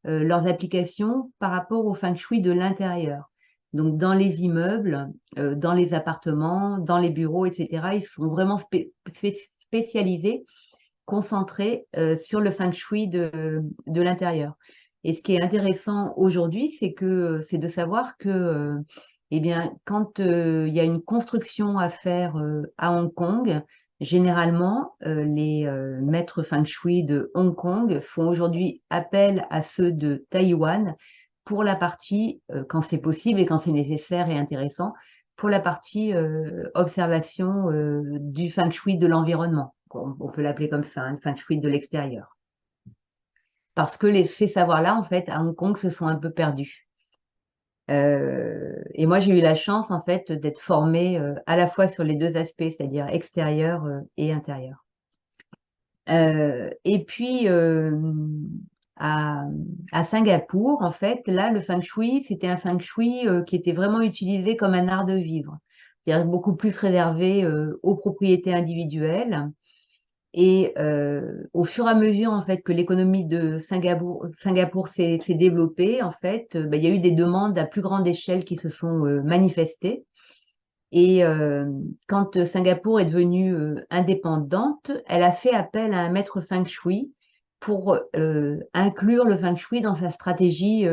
leurs applications par rapport au feng shui de l'intérieur. Donc dans les immeubles, dans les appartements, dans les bureaux, etc. Ils sont vraiment spécialisés, concentrés sur le feng shui de l'intérieur. Et ce qui est intéressant aujourd'hui, c'est de savoir que eh bien, quand il y a une construction à faire à Hong Kong, généralement, les maîtres feng shui de Hong Kong font aujourd'hui appel à ceux de Taïwan pour la partie, quand c'est possible et quand c'est nécessaire et intéressant, pour la partie observation du feng shui de l'environnement. On peut l'appeler comme ça, un feng shui de l'extérieur. Parce que ces savoirs-là, en fait, à Hong Kong, se sont un peu perdus. Et moi, j'ai eu la chance, en fait, d'être formée à la fois sur les deux aspects, c'est-à-dire extérieur et intérieur. Et puis, à, à Singapour, en fait, là, le feng shui, c'était un feng shui qui était vraiment utilisé comme un art de vivre, c'est-à-dire beaucoup plus réservé aux propriétés individuelles. Et au fur et à mesure en fait que l'économie de Singapour s'est développée, en fait, il y a eu des demandes à plus grande échelle qui se sont manifestées. Et quand Singapour est devenue indépendante, elle a fait appel à un maître feng shui pour inclure le feng shui dans sa stratégie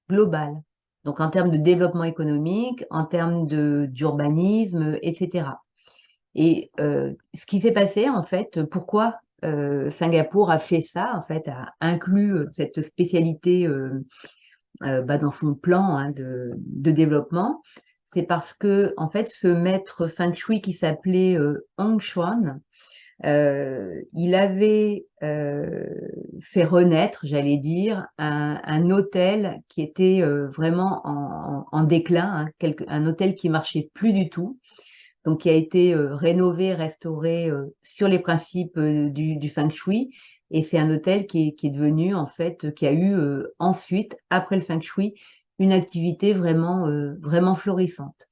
globale. Donc en termes de développement économique, en termes d'urbanisme, etc. Et ce qui s'est passé, en fait, pourquoi Singapour a fait ça, en fait, a inclus cette spécialité dans son plan hein, de développement, c'est parce que, en fait, ce maître feng shui qui s'appelait Hong Xuan, il avait fait renaître, j'allais dire, un hôtel qui était vraiment en déclin, hein, un hôtel qui marchait plus du tout, donc qui a été rénové, restauré sur les principes du feng shui. Et c'est un hôtel qui est devenu, en fait, qui a eu ensuite, après le feng shui, une activité vraiment florissante.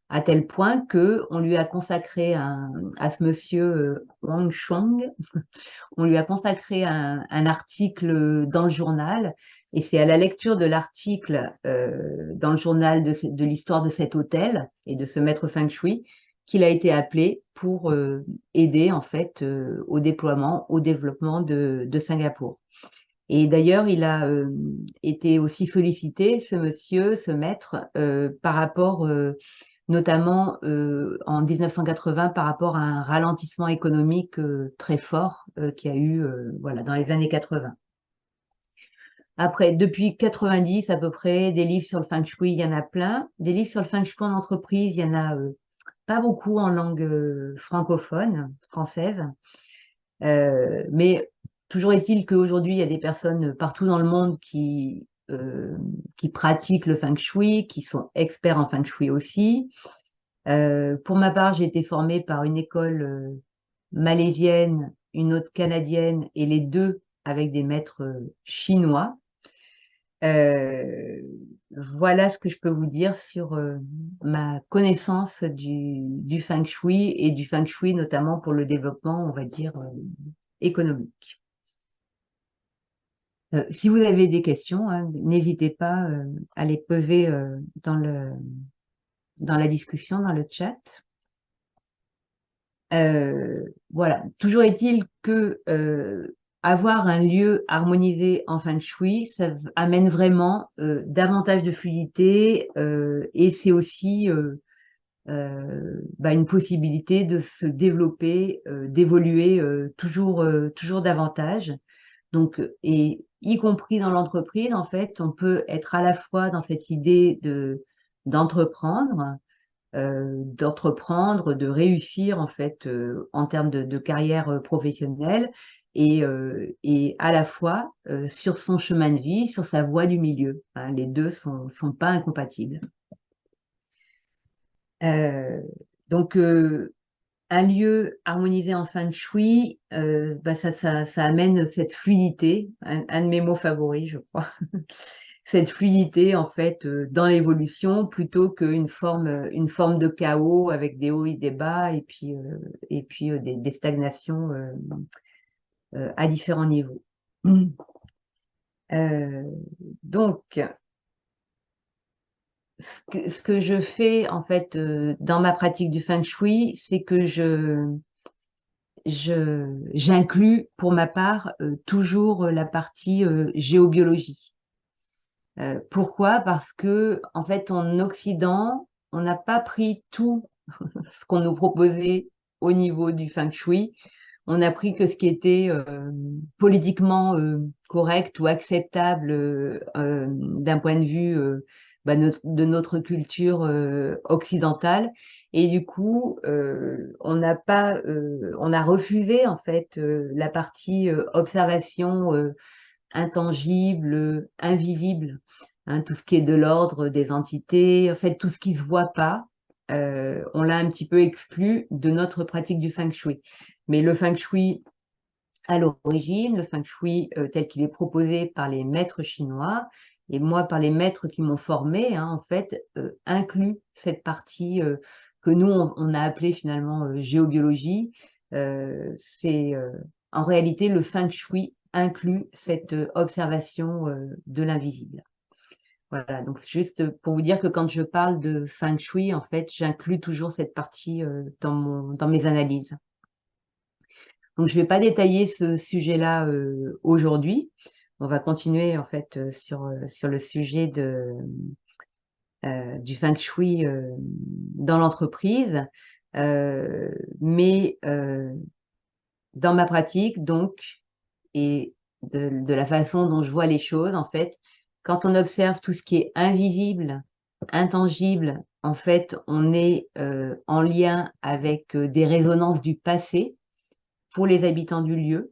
À tel point que on lui a consacré à ce monsieur Wang Chong, on lui a consacré un article dans le journal. Et c'est à la lecture de l'article dans le journal de l'histoire de cet hôtel et de ce maître feng shui qu'il a été appelé pour aider en fait au déploiement, au développement de Singapour. Et d'ailleurs, il a été aussi félicité, ce monsieur, ce maître, par rapport, notamment en 1980, par rapport à un ralentissement économique très fort qu'il y a eu voilà, dans les années 80. Après, depuis 90 à peu près, des livres sur le feng shui, il y en a plein. Des livres sur le feng shui en entreprise, il y en a pas beaucoup en langue francophone, française. Mais toujours est-il qu'aujourd'hui, il y a des personnes partout dans le monde qui pratiquent le feng shui, qui sont experts en feng shui aussi. Pour ma part, j'ai été formée par une école malaisienne, une autre canadienne, et les deux avec des maîtres chinois. Voilà ce que je peux vous dire sur ma connaissance du feng shui et du feng shui notamment pour le développement, on va dire, économique. Si vous avez des questions, hein, n'hésitez pas à les poser dans la discussion, dans le chat. Voilà. Toujours est-il que avoir un lieu harmonisé en feng shui, ça amène vraiment davantage de fluidité et c'est aussi une possibilité de se développer, d'évoluer toujours davantage. Donc, et y compris dans l'entreprise, en fait, on peut être à la fois dans cette idée d'entreprendre, de réussir en fait en termes de carrière professionnelle, et à la fois sur son chemin de vie, sur sa voie du milieu. Hein, les deux sont pas incompatibles. Donc, un lieu harmonisé en feng shui, ça amène cette fluidité, un de mes mots favoris, je crois. Cette fluidité, en fait, dans l'évolution, plutôt qu'une une forme de chaos avec des hauts et des bas, et puis des stagnations à différents niveaux. Donc, ce que je fais, en fait, dans ma pratique du feng shui, c'est que j'inclus pour ma part toujours la partie géobiologie. Pourquoi? Parce que en fait en Occident, on n'a pas pris tout ce qu'on nous proposait au niveau du feng shui. On a pris que ce qui était politiquement correct ou acceptable d'un point de vue de notre culture occidentale. Et du coup, on a refusé en fait la partie observation intangible, invisible, hein, tout ce qui est de l'ordre des entités, en fait tout ce qui se voit pas, on l'a un petit peu exclu de notre pratique du feng shui. Mais le feng shui à l'origine, le feng shui tel qu'il est proposé par les maîtres chinois, et moi par les maîtres qui m'ont formé, hein, en fait, inclut cette partie que nous on a appelée finalement géobiologie. C'est en réalité le feng shui inclut cette observation de l'invisible. Voilà, donc juste pour vous dire que quand je parle de feng shui, en fait, j'inclus toujours cette partie dans mes analyses. Donc, je ne vais pas détailler ce sujet-là aujourd'hui. On va continuer en fait sur le sujet du feng shui dans l'entreprise. Mais dans ma pratique, donc, et de la façon dont je vois les choses, en fait, quand on observe tout ce qui est invisible, intangible, en fait, on est en lien avec des résonances du passé pour les habitants du lieu.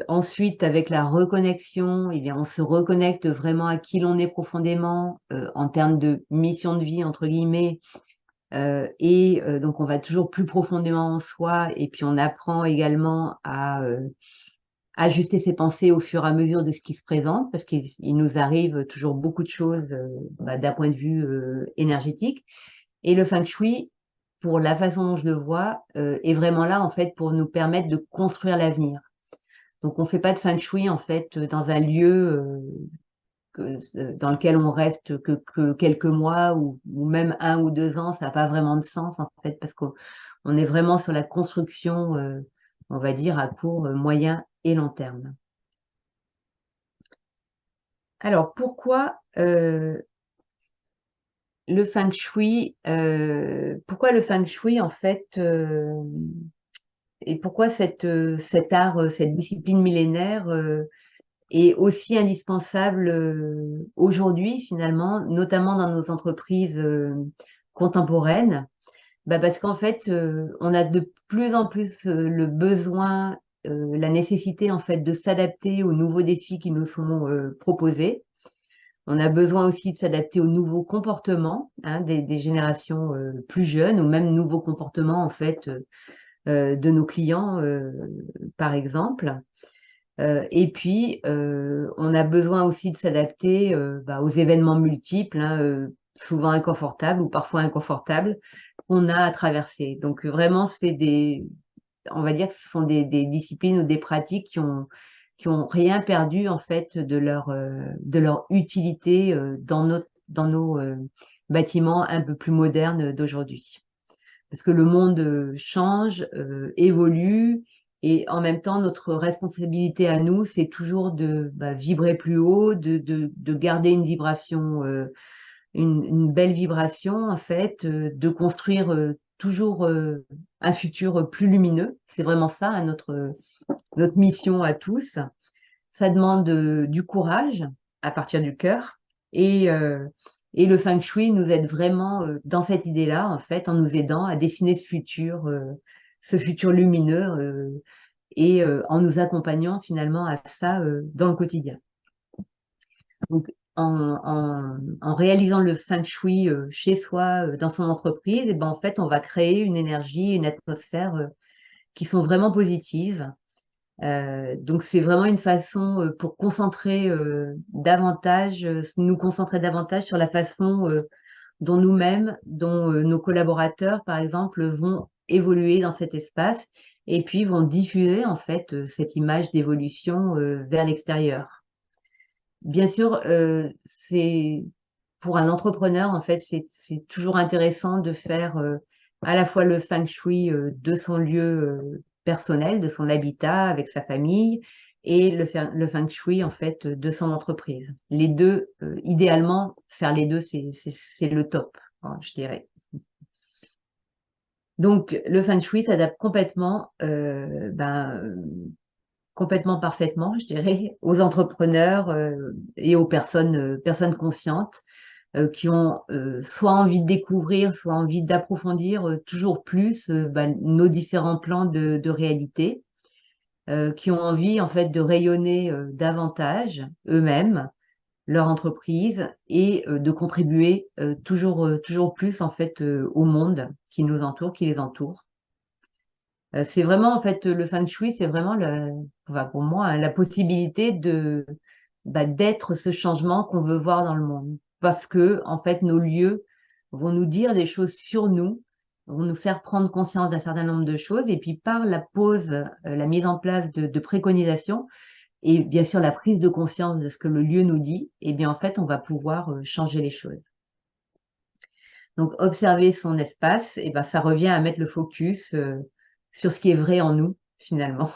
Ensuite, avec la reconnexion, eh bien, on se reconnecte vraiment à qui l'on est profondément en termes de mission de vie, entre guillemets. Donc, on va toujours plus profondément en soi et puis on apprend également à ajuster ses pensées au fur et à mesure de ce qui se présente, parce qu'il nous arrive toujours beaucoup de choses d'un point de vue énergétique. Et le feng shui, pour la façon dont je le vois, est vraiment là en fait pour nous permettre de construire l'avenir. Donc on fait pas de feng shui en fait dans un lieu dans lequel on reste que quelques mois ou même 1 ou 2 ans, ça n'a pas vraiment de sens en fait parce qu'on est vraiment sur la construction, on va dire à court, moyen et long terme. Alors pourquoi le feng shui, pourquoi le feng shui en fait et pourquoi cet art, cette discipline millénaire est aussi indispensable aujourd'hui finalement, notamment dans nos entreprises contemporaines? Parce qu'en fait, on a de plus en plus le besoin, la nécessité en fait de s'adapter aux nouveaux défis qui nous sont proposés. On a besoin aussi de s'adapter aux nouveaux comportements hein, des générations plus jeunes ou même nouveaux comportements en fait de nos clients par exemple. Et puis, on a besoin aussi de s'adapter aux événements multiples, hein, souvent inconfortables ou parfois inconfortables, qu'on a à traverser. Donc vraiment, on va dire que ce sont des disciplines ou des pratiques qui ont rien perdu en fait de leur utilité dans nos bâtiments un peu plus modernes d'aujourd'hui. Parce que le monde change, évolue, et en même temps, notre responsabilité à nous, c'est toujours de vibrer plus haut, de garder une vibration, une belle vibration en fait, de construire toujours un futur plus lumineux. C'est vraiment ça, hein, notre mission à tous. Ça demande du courage à partir du cœur et le feng shui nous aide vraiment dans cette idée-là, en fait, en nous aidant à dessiner ce futur lumineux et en nous accompagnant finalement à ça dans le quotidien. Donc, en réalisant le feng shui chez soi, dans son entreprise, et ben, en fait, on va créer une énergie, une atmosphère qui sont vraiment positives. Donc, c'est vraiment une façon pour concentrer davantage, nous concentrer davantage sur la façon dont nous-mêmes, dont nos collaborateurs, par exemple, vont évoluer dans cet espace et puis vont diffuser en fait cette image d'évolution vers l'extérieur. Bien sûr, c'est pour un entrepreneur, en fait, c'est toujours intéressant de faire à la fois le feng shui de son lieu personnel, de son habitat avec sa famille, et le feng shui en fait de son entreprise. Les deux, idéalement, faire les deux, c'est le top, hein, je dirais. Donc, le feng shui s'adapte complètement, complètement parfaitement, je dirais, aux entrepreneurs et aux personnes conscientes qui ont soit envie de découvrir, soit envie d'approfondir toujours plus nos différents plans de réalité, qui ont envie en fait de rayonner davantage eux-mêmes, leur entreprise et de contribuer toujours plus en fait au monde qui nous entoure, qui les entoure. C'est vraiment en fait le feng shui, c'est vraiment enfin, pour moi hein, la possibilité d'être ce changement qu'on veut voir dans le monde. Parce que en fait nos lieux vont nous dire des choses sur nous, vont nous faire prendre conscience d'un certain nombre de choses et puis par la pose, la mise en place de préconisations et bien sûr la prise de conscience de ce que le lieu nous dit, et bien en fait on va pouvoir changer les choses. Donc observer son espace, et ben ça revient à mettre le focus sur ce qui est vrai en nous finalement.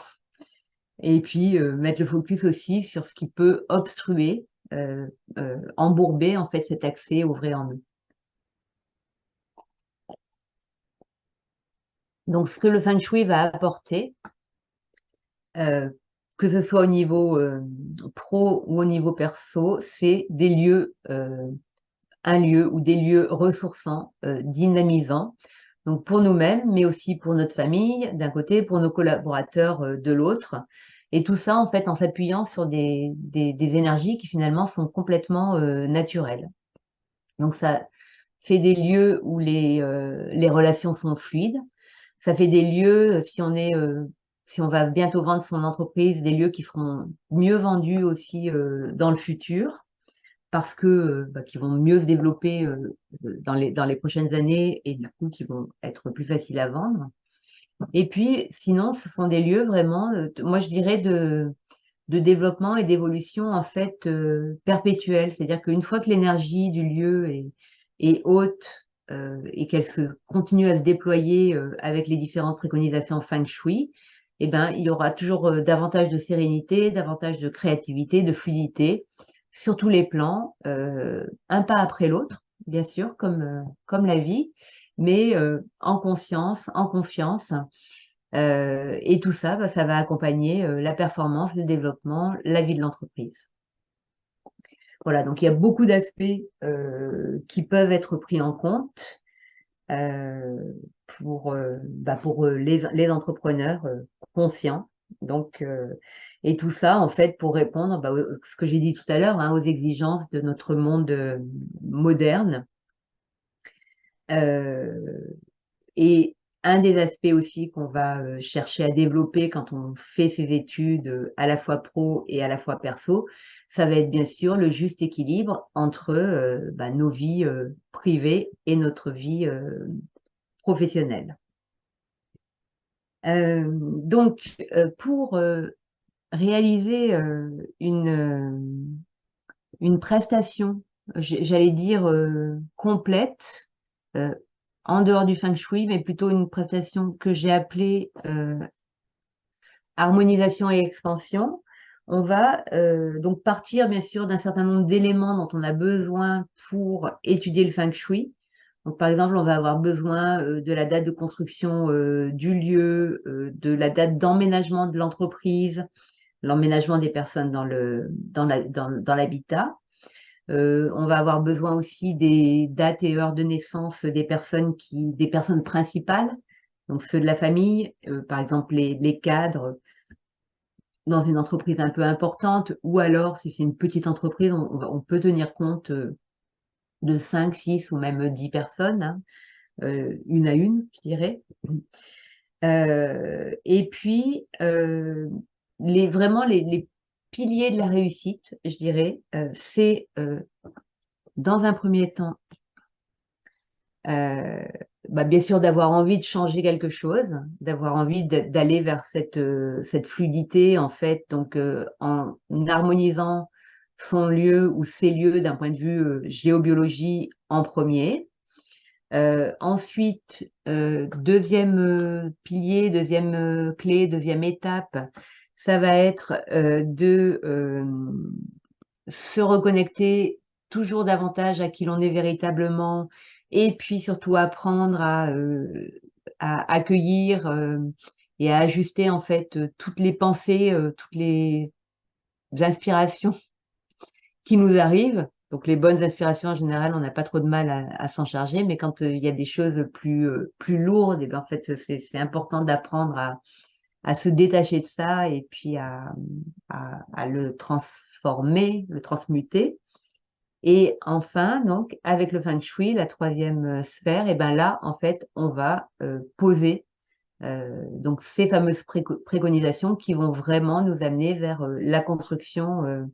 Et puis mettre le focus aussi sur ce qui peut obstruer, embourber en fait cet accès au vrai en nous. Donc ce que le feng shui va apporter, que ce soit au niveau pro ou au niveau perso, c'est des lieux, un lieu ou des lieux ressourçants, dynamisants, donc pour nous-mêmes, mais aussi pour notre famille d'un côté, pour nos collaborateurs de l'autre. Et tout ça, en fait, en s'appuyant sur des énergies qui finalement sont complètement naturelles. Donc ça fait des lieux où les relations sont fluides. Ça fait des lieux, si on va bientôt vendre son entreprise, des lieux qui seront mieux vendus aussi dans le futur parce que qui vont mieux se développer dans les prochaines années et du coup qui vont être plus faciles à vendre. Et puis sinon, ce sont des lieux vraiment, moi je dirais de développement et d'évolution en fait perpétuelle. C'est-à-dire qu'une fois que l'énergie du lieu est haute et qu'elle continue à se déployer avec les différentes préconisations feng shui, eh ben, il y aura toujours davantage de sérénité, davantage de créativité, de fluidité sur tous les plans, un pas après l'autre, bien sûr, comme la vie, mais en conscience, en confiance. Et tout ça, ça va accompagner la performance, le développement, la vie de l'entreprise. Voilà, donc il y a beaucoup d'aspects qui peuvent être pris en compte pour les entrepreneurs conscients. Donc, et tout ça, en fait, pour répondre, ce que j'ai dit tout à l'heure, hein, aux exigences de notre monde moderne. Et un des aspects aussi qu'on va chercher à développer quand on fait ses études à la fois pro et à la fois perso, ça va être bien sûr le juste équilibre entre nos vies privées et notre vie professionnelle. Donc, pour réaliser une prestation, j'allais dire complète, en dehors du feng shui, mais plutôt une prestation que j'ai appelée harmonisation et expansion. On va donc partir bien sûr d'un certain nombre d'éléments dont on a besoin pour étudier le feng shui. Donc par exemple, on va avoir besoin de la date de construction du lieu, de la date d'emménagement de l'entreprise, l'emménagement des personnes dans l'habitat. On va avoir besoin aussi des dates et heures de naissance des personnes principales, donc ceux de la famille, par exemple les cadres dans une entreprise un peu importante, ou alors si c'est une petite entreprise, on peut tenir compte de 5, 6 ou même 10 personnes, hein, une à une, je dirais. Et puis, vraiment les piliers de la réussite, je dirais, c'est dans un premier temps, euh, bien sûr d'avoir envie de changer quelque chose, d'avoir envie d'aller vers cette fluidité, en fait, donc en harmonisant son lieu ou ses lieux d'un point de vue géobiologie en premier. Ensuite, deuxième pilier, deuxième clé, deuxième étape, ça va être de se reconnecter toujours davantage à qui l'on est véritablement, et puis surtout apprendre à accueillir et à ajuster en fait toutes les pensées, toutes les inspirations qui nous arrivent. Donc les bonnes inspirations en général, on n'a pas trop de mal à s'en charger, mais quand il y a des choses plus lourdes, et bien en fait c'est important d'apprendre à se détacher de ça et puis à le transformer, le transmuter. Et enfin, donc, avec le Feng Shui, la troisième sphère, et ben là, en fait, on va poser donc ces fameuses préconisations qui vont vraiment nous amener vers la construction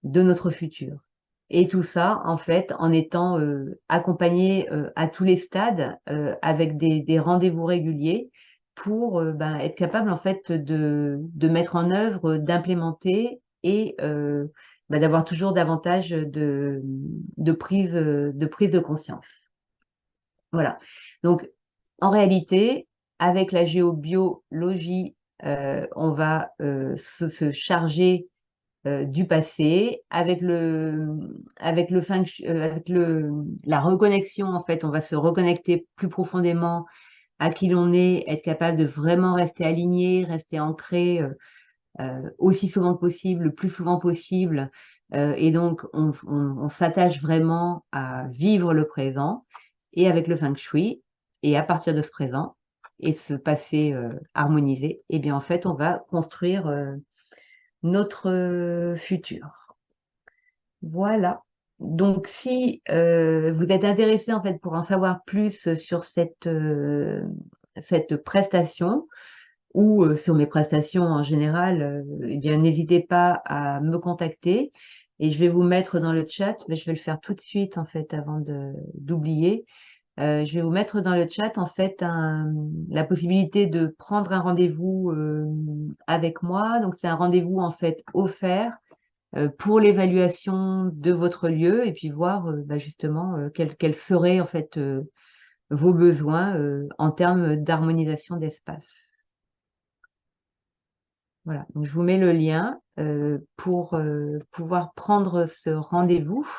de notre futur. Et tout ça, en fait, en étant accompagné à tous les stades avec des rendez-vous réguliers pour être capable, en fait, de mettre en œuvre, d'implémenter et d'avoir toujours davantage de prise de conscience. Voilà. Donc, en réalité, avec la géobiologie, on va se charger du passé. Avec le la reconnexion, en fait, on va se reconnecter plus profondément à qui l'on est, être capable de vraiment rester aligné, rester ancré aussi souvent que possible, le plus souvent possible. Et donc, on s'attache vraiment à vivre le présent. Et avec le Feng Shui, et à partir de ce présent, et ce passé harmonisé, et bien en fait, on va construire notre futur. Voilà. Donc, si vous êtes intéressé en fait pour en savoir plus sur cette prestation ou sur mes prestations en général, eh bien, n'hésitez pas à me contacter et je vais vous mettre dans le chat, mais je vais le faire tout de suite en fait avant d'oublier. Je vais vous mettre dans le chat en fait la possibilité de prendre un rendez-vous avec moi. Donc, c'est un rendez-vous en fait offert pour l'évaluation de votre lieu et puis voir justement quels seraient en fait vos besoins en termes d'harmonisation d'espace. Voilà, donc je vous mets le lien pour pouvoir prendre ce rendez-vous.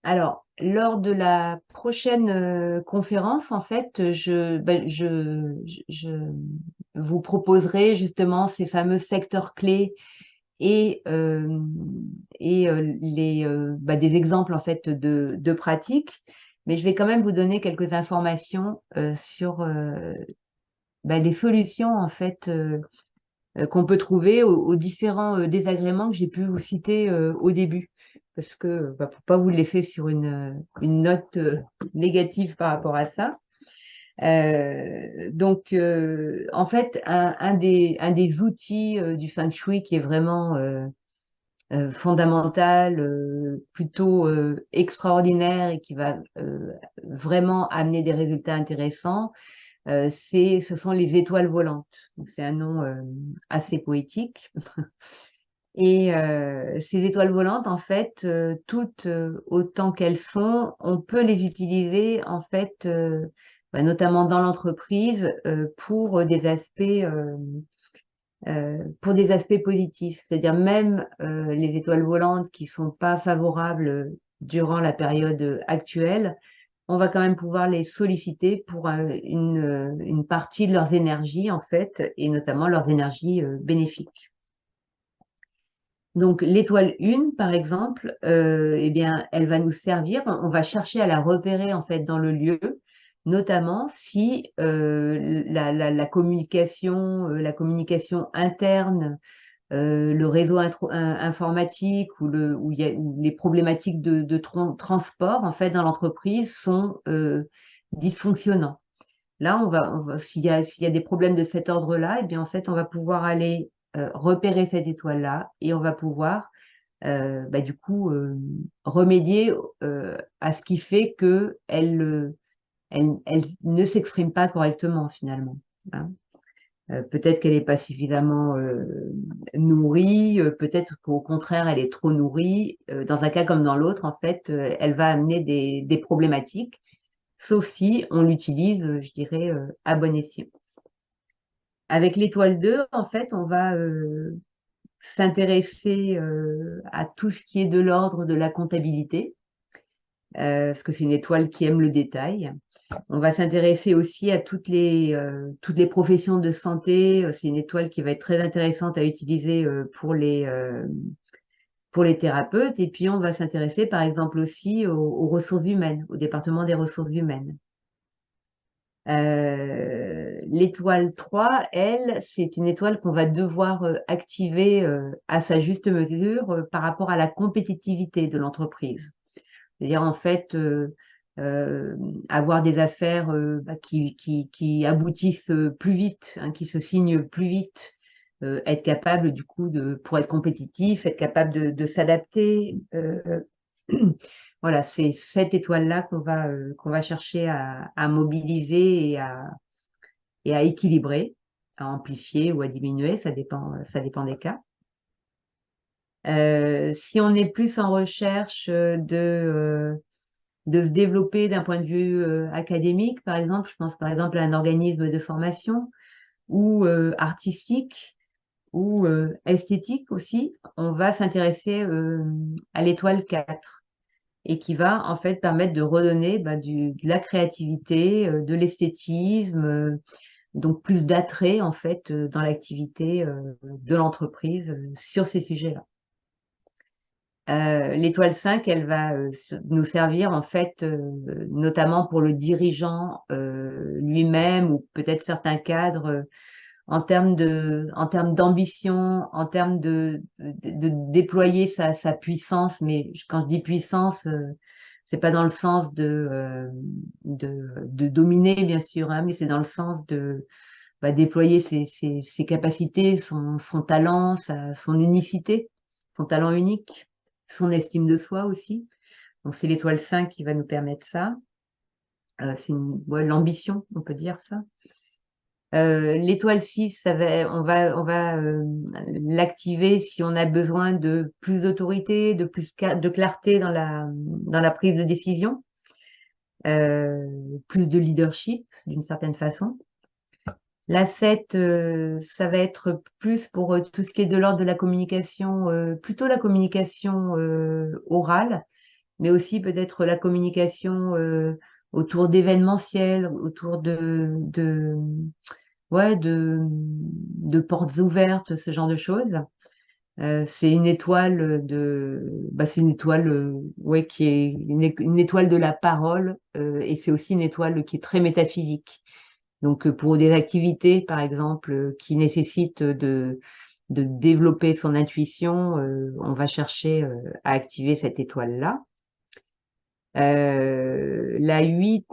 Alors, lors de la prochaine conférence, en fait, je vous proposerai justement ces fameux secteurs clés et, des exemples en fait de pratiques, mais je vais quand même vous donner quelques informations sur les solutions en fait qu'on peut trouver aux différents désagréments que j'ai pu vous citer au début, parce que pour pas vous laisser sur une note négative par rapport à ça. Donc, en fait, un des outils du Feng Shui qui est vraiment fondamental, plutôt extraordinaire et qui va vraiment amener des résultats intéressants, ce sont les étoiles volantes. C'est un nom assez poétique. Et ces étoiles volantes, en fait, toutes autant qu'elles sont, on peut les utiliser en fait, notamment dans l'entreprise, pour des aspects positifs. C'est-à-dire même les étoiles volantes qui sont pas favorables durant la période actuelle, on va quand même pouvoir les solliciter pour une partie de leurs énergies, en fait, et notamment leurs énergies bénéfiques. Donc, l'étoile 1, par exemple, eh bien, elle va nous servir, on va chercher à la repérer, en fait, dans le lieu, notamment si la communication interne, le réseau informatique ou les problématiques de transport en fait dans l'entreprise sont dysfonctionnants. Là, s'il y a des problèmes de cet ordre-là, et bien en fait, on va pouvoir aller repérer cette étoile-là et on va pouvoir du coup remédier à ce qui fait que elle ne s'exprime pas correctement finalement, hein. Peut-être qu'elle n'est pas suffisamment nourrie, peut-être qu'au contraire, elle est trop nourrie. Dans un cas comme dans l'autre, en fait, elle va amener des problématiques, sauf si on l'utilise, je dirais, à bon escient. Avec l'étoile 2, en fait, on va s'intéresser à tout ce qui est de l'ordre de la comptabilité, parce que c'est une étoile qui aime le détail. On va s'intéresser aussi à toutes les professions de santé. C'est une étoile qui va être très intéressante à utiliser pour les thérapeutes. Et puis, on va s'intéresser, par exemple, aussi aux ressources humaines, au département des ressources humaines. L'étoile 3, elle, c'est une étoile qu'on va devoir activer à sa juste mesure par rapport à la compétitivité de l'entreprise. C'est-à-dire, en fait, avoir des affaires qui aboutissent plus vite, hein, qui se signent plus vite, être capable, du coup, pour être compétitif, être capable de s'adapter. Voilà, c'est cette étoile-là qu'on va chercher à mobiliser et à équilibrer, à amplifier ou à diminuer, ça dépend des cas. Si on est plus en recherche de se développer d'un point de vue académique, par exemple, je pense par exemple à un organisme de formation, ou artistique, ou esthétique aussi, on va s'intéresser à l'étoile 4 et qui va en fait permettre de redonner de la créativité, de l'esthétisme, donc plus d'attrait en fait dans l'activité de l'entreprise sur ces sujets-là. L'étoile 5, elle va nous servir en fait notamment pour le dirigeant lui-même ou peut-être certains cadres en termes d'ambition, en termes de déployer sa puissance. Mais quand je dis puissance, c'est pas dans le sens de dominer bien sûr, hein, mais c'est dans le sens de déployer ses capacités, son talent, son unicité, son talent unique, son estime de soi aussi. Donc c'est l'étoile 5 qui va nous permettre ça. C'est l'ambition, on peut dire ça. L'étoile 6, on va l'activer si on a besoin de plus d'autorité, de plus de clarté dans la prise de décision, plus de leadership d'une certaine façon. La 7, ça va être plus pour tout ce qui est de l'ordre de la communication, plutôt la communication orale, mais aussi peut-être la communication autour d'événementiels, autour de portes ouvertes, ce genre de choses. C'est une étoile c'est une étoile qui est une étoile de la parole et c'est aussi une étoile qui est très métaphysique. Donc, pour des activités, par exemple, qui nécessitent de développer son intuition, on va chercher à activer cette étoile-là. La 8,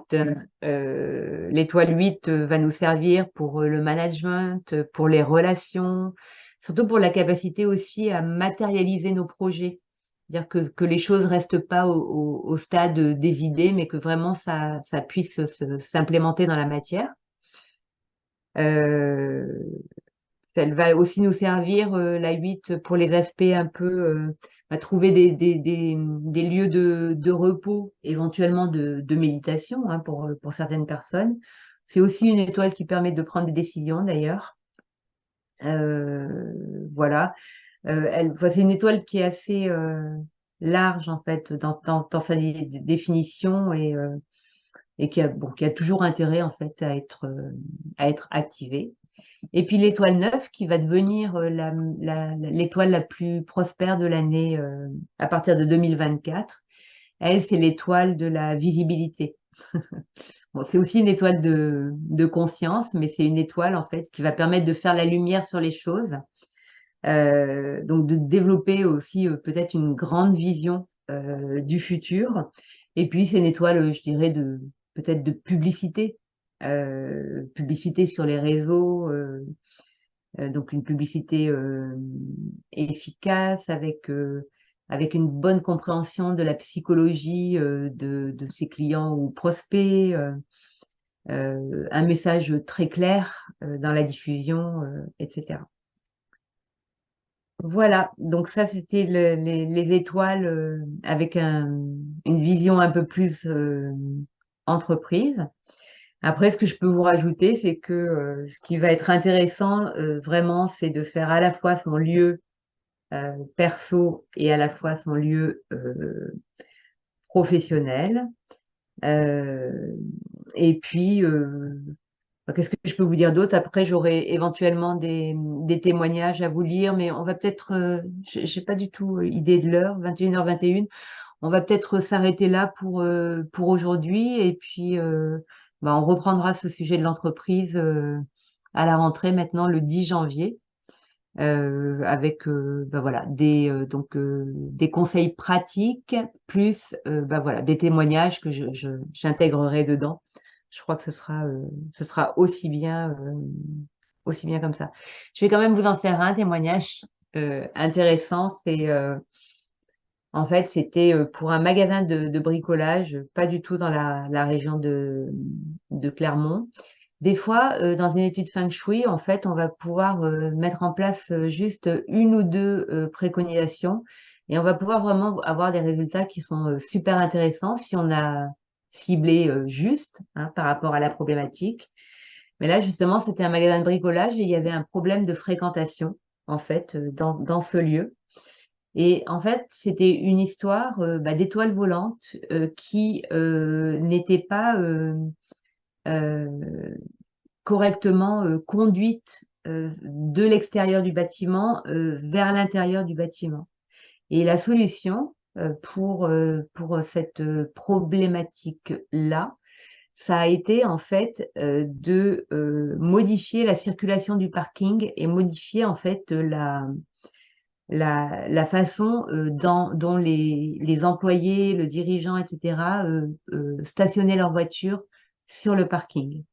l'étoile 8 va nous servir pour le management, pour les relations, surtout pour la capacité aussi à matérialiser nos projets. C'est-à-dire que les choses restent pas au stade des idées, mais que vraiment ça puisse s'implémenter dans la matière. Elle va aussi nous servir, la 8, pour les aspects un peu, trouver des lieux de repos, éventuellement de méditation, hein, pour certaines personnes. C'est aussi une étoile qui permet de prendre des décisions d'ailleurs. Voilà. C'est une étoile qui est assez large en fait dans sa définition et qui a toujours intérêt en fait à être activée. Et puis l'étoile 9 qui va devenir l'étoile la plus prospère de l'année à partir de 2024. Elle, c'est l'étoile de la visibilité. Bon, c'est aussi une étoile de conscience, mais c'est une étoile en fait qui va permettre de faire la lumière sur les choses, donc de développer aussi peut-être une grande vision du futur. Et puis c'est une étoile, je dirais, peut-être de publicité, publicité sur les réseaux, donc une publicité efficace avec une bonne compréhension de la psychologie de ses clients ou prospects, un message très clair dans la diffusion, etc. Voilà, donc ça c'était les étoiles avec une vision un peu plus entreprise. Après, ce que je peux vous rajouter, c'est que ce qui va être intéressant vraiment, c'est de faire à la fois son lieu perso et à la fois son lieu professionnel. Euh, et puis, qu'est-ce que je peux vous dire d'autre? Après, j'aurai éventuellement des témoignages à vous lire, mais on va peut-être, j'ai pas du tout idée de l'heure, 21h21. On va peut-être s'arrêter là pour aujourd'hui, et puis on reprendra ce sujet de l'entreprise à la rentrée maintenant le 10 janvier. Avec voilà des conseils pratiques plus voilà des témoignages que j'intégrerai dedans. Je crois que ce sera aussi bien comme ça. Je vais quand même vous en faire un témoignage intéressant. C'est en fait c'était pour un magasin de bricolage, pas du tout dans la région de Clermont. Des fois, dans une étude Feng Shui, en fait, on va pouvoir mettre en place juste une ou deux préconisations et on va pouvoir vraiment avoir des résultats qui sont super intéressants si on a ciblé juste hein, par rapport à la problématique. Mais là, justement, c'était un magasin de bricolage et il y avait un problème de fréquentation, en fait, dans ce lieu. Et en fait, c'était une histoire d'étoiles volantes qui n'étaient pas euh, correctement conduite de l'extérieur du bâtiment vers l'intérieur du bâtiment. Et la solution pour cette problématique-là, ça a été en fait de modifier la circulation du parking et modifier en fait la façon dont les employés, le dirigeant, etc., stationnaient leur voiture sur le parking.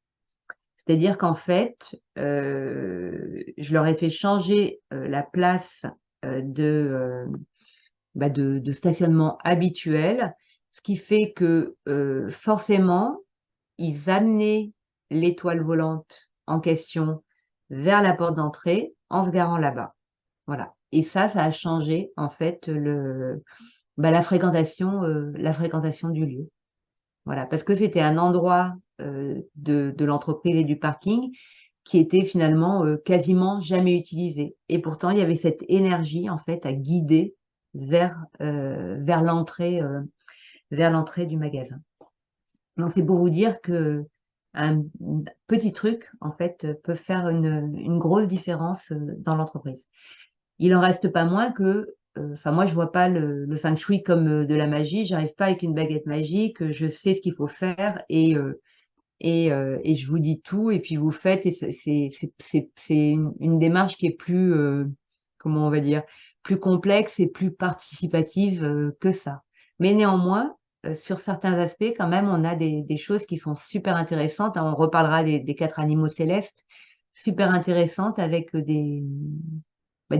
C'est-à-dire qu'en fait, je leur ai fait changer la place de stationnement habituel, ce qui fait que forcément, ils amenaient l'étoile volante en question vers la porte d'entrée en se garant là-bas. Voilà. Et ça a changé en fait la fréquentation du lieu. Voilà, parce que c'était un endroit de l'entreprise et du parking qui était finalement quasiment jamais utilisé. Et pourtant, il y avait cette énergie en fait à guider vers l'entrée du magasin. Donc c'est pour vous dire que un petit truc en fait peut faire une grosse différence dans l'entreprise. Il en reste pas moins que, enfin moi je vois pas le feng shui comme de la magie. J'arrive pas avec une baguette magique. Je sais ce qu'il faut faire et je vous dis tout et puis vous faites. Et c'est une démarche qui est plus, comment on va dire, plus complexe et plus participative que ça. Mais néanmoins, sur certains aspects, quand même, on a des choses qui sont super intéressantes. On reparlera des quatre animaux célestes, super intéressantes avec des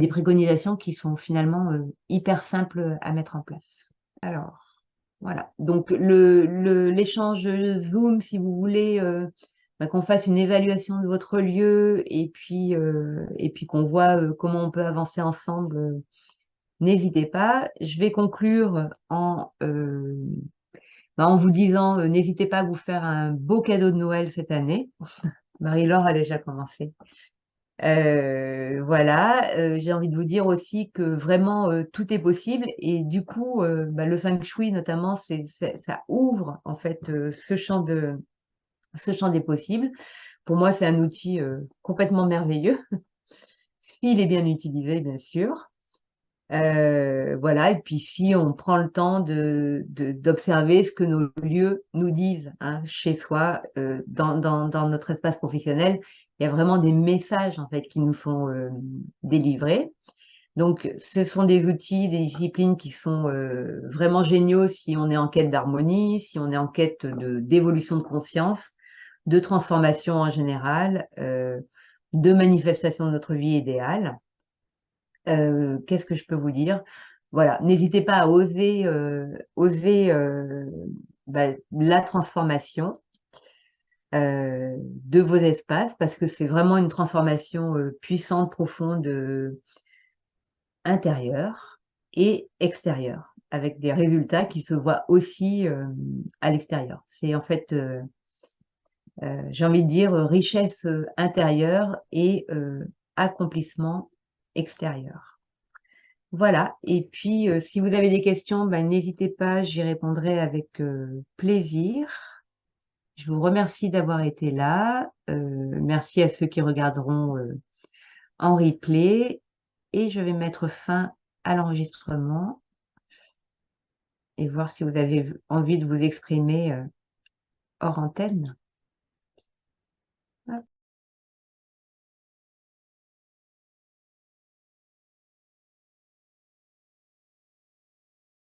préconisations qui sont finalement hyper simples à mettre en place. Alors, voilà. Donc, l'échange Zoom, si vous voulez qu'on fasse une évaluation de votre lieu et puis qu'on voit comment on peut avancer ensemble, n'hésitez pas. Je vais conclure en vous disant, n'hésitez pas à vous faire un beau cadeau de Noël cette année. Marie-Laure a déjà commencé. Voilà, j'ai envie de vous dire aussi que vraiment tout est possible et du coup le feng shui notamment ça ouvre en fait ce champ des possibles. Pour moi, c'est un outil complètement merveilleux s'il est bien utilisé, bien sûr. Voilà, et puis si on prend le temps d'observer ce que nos lieux nous disent, hein, chez soi, dans notre espace professionnel, il y a vraiment des messages en fait qui nous sont délivrés. Donc ce sont des outils, des disciplines qui sont vraiment géniaux si on est en quête d'harmonie, si on est en quête d'évolution de conscience, de transformation en général, de manifestation de notre vie idéale. Qu'est-ce que je peux vous dire? Voilà, n'hésitez pas à oser la transformation de vos espaces, parce que c'est vraiment une transformation puissante, profonde, intérieure et extérieure, avec des résultats qui se voient aussi à l'extérieur. C'est en fait, j'ai envie de dire, richesse intérieure et accomplissement extérieur. Voilà, et puis si vous avez des questions, n'hésitez pas, j'y répondrai avec plaisir. Je vous remercie d'avoir été là. Merci à ceux qui regarderont en replay, et je vais mettre fin à l'enregistrement et voir si vous avez envie de vous exprimer hors antenne.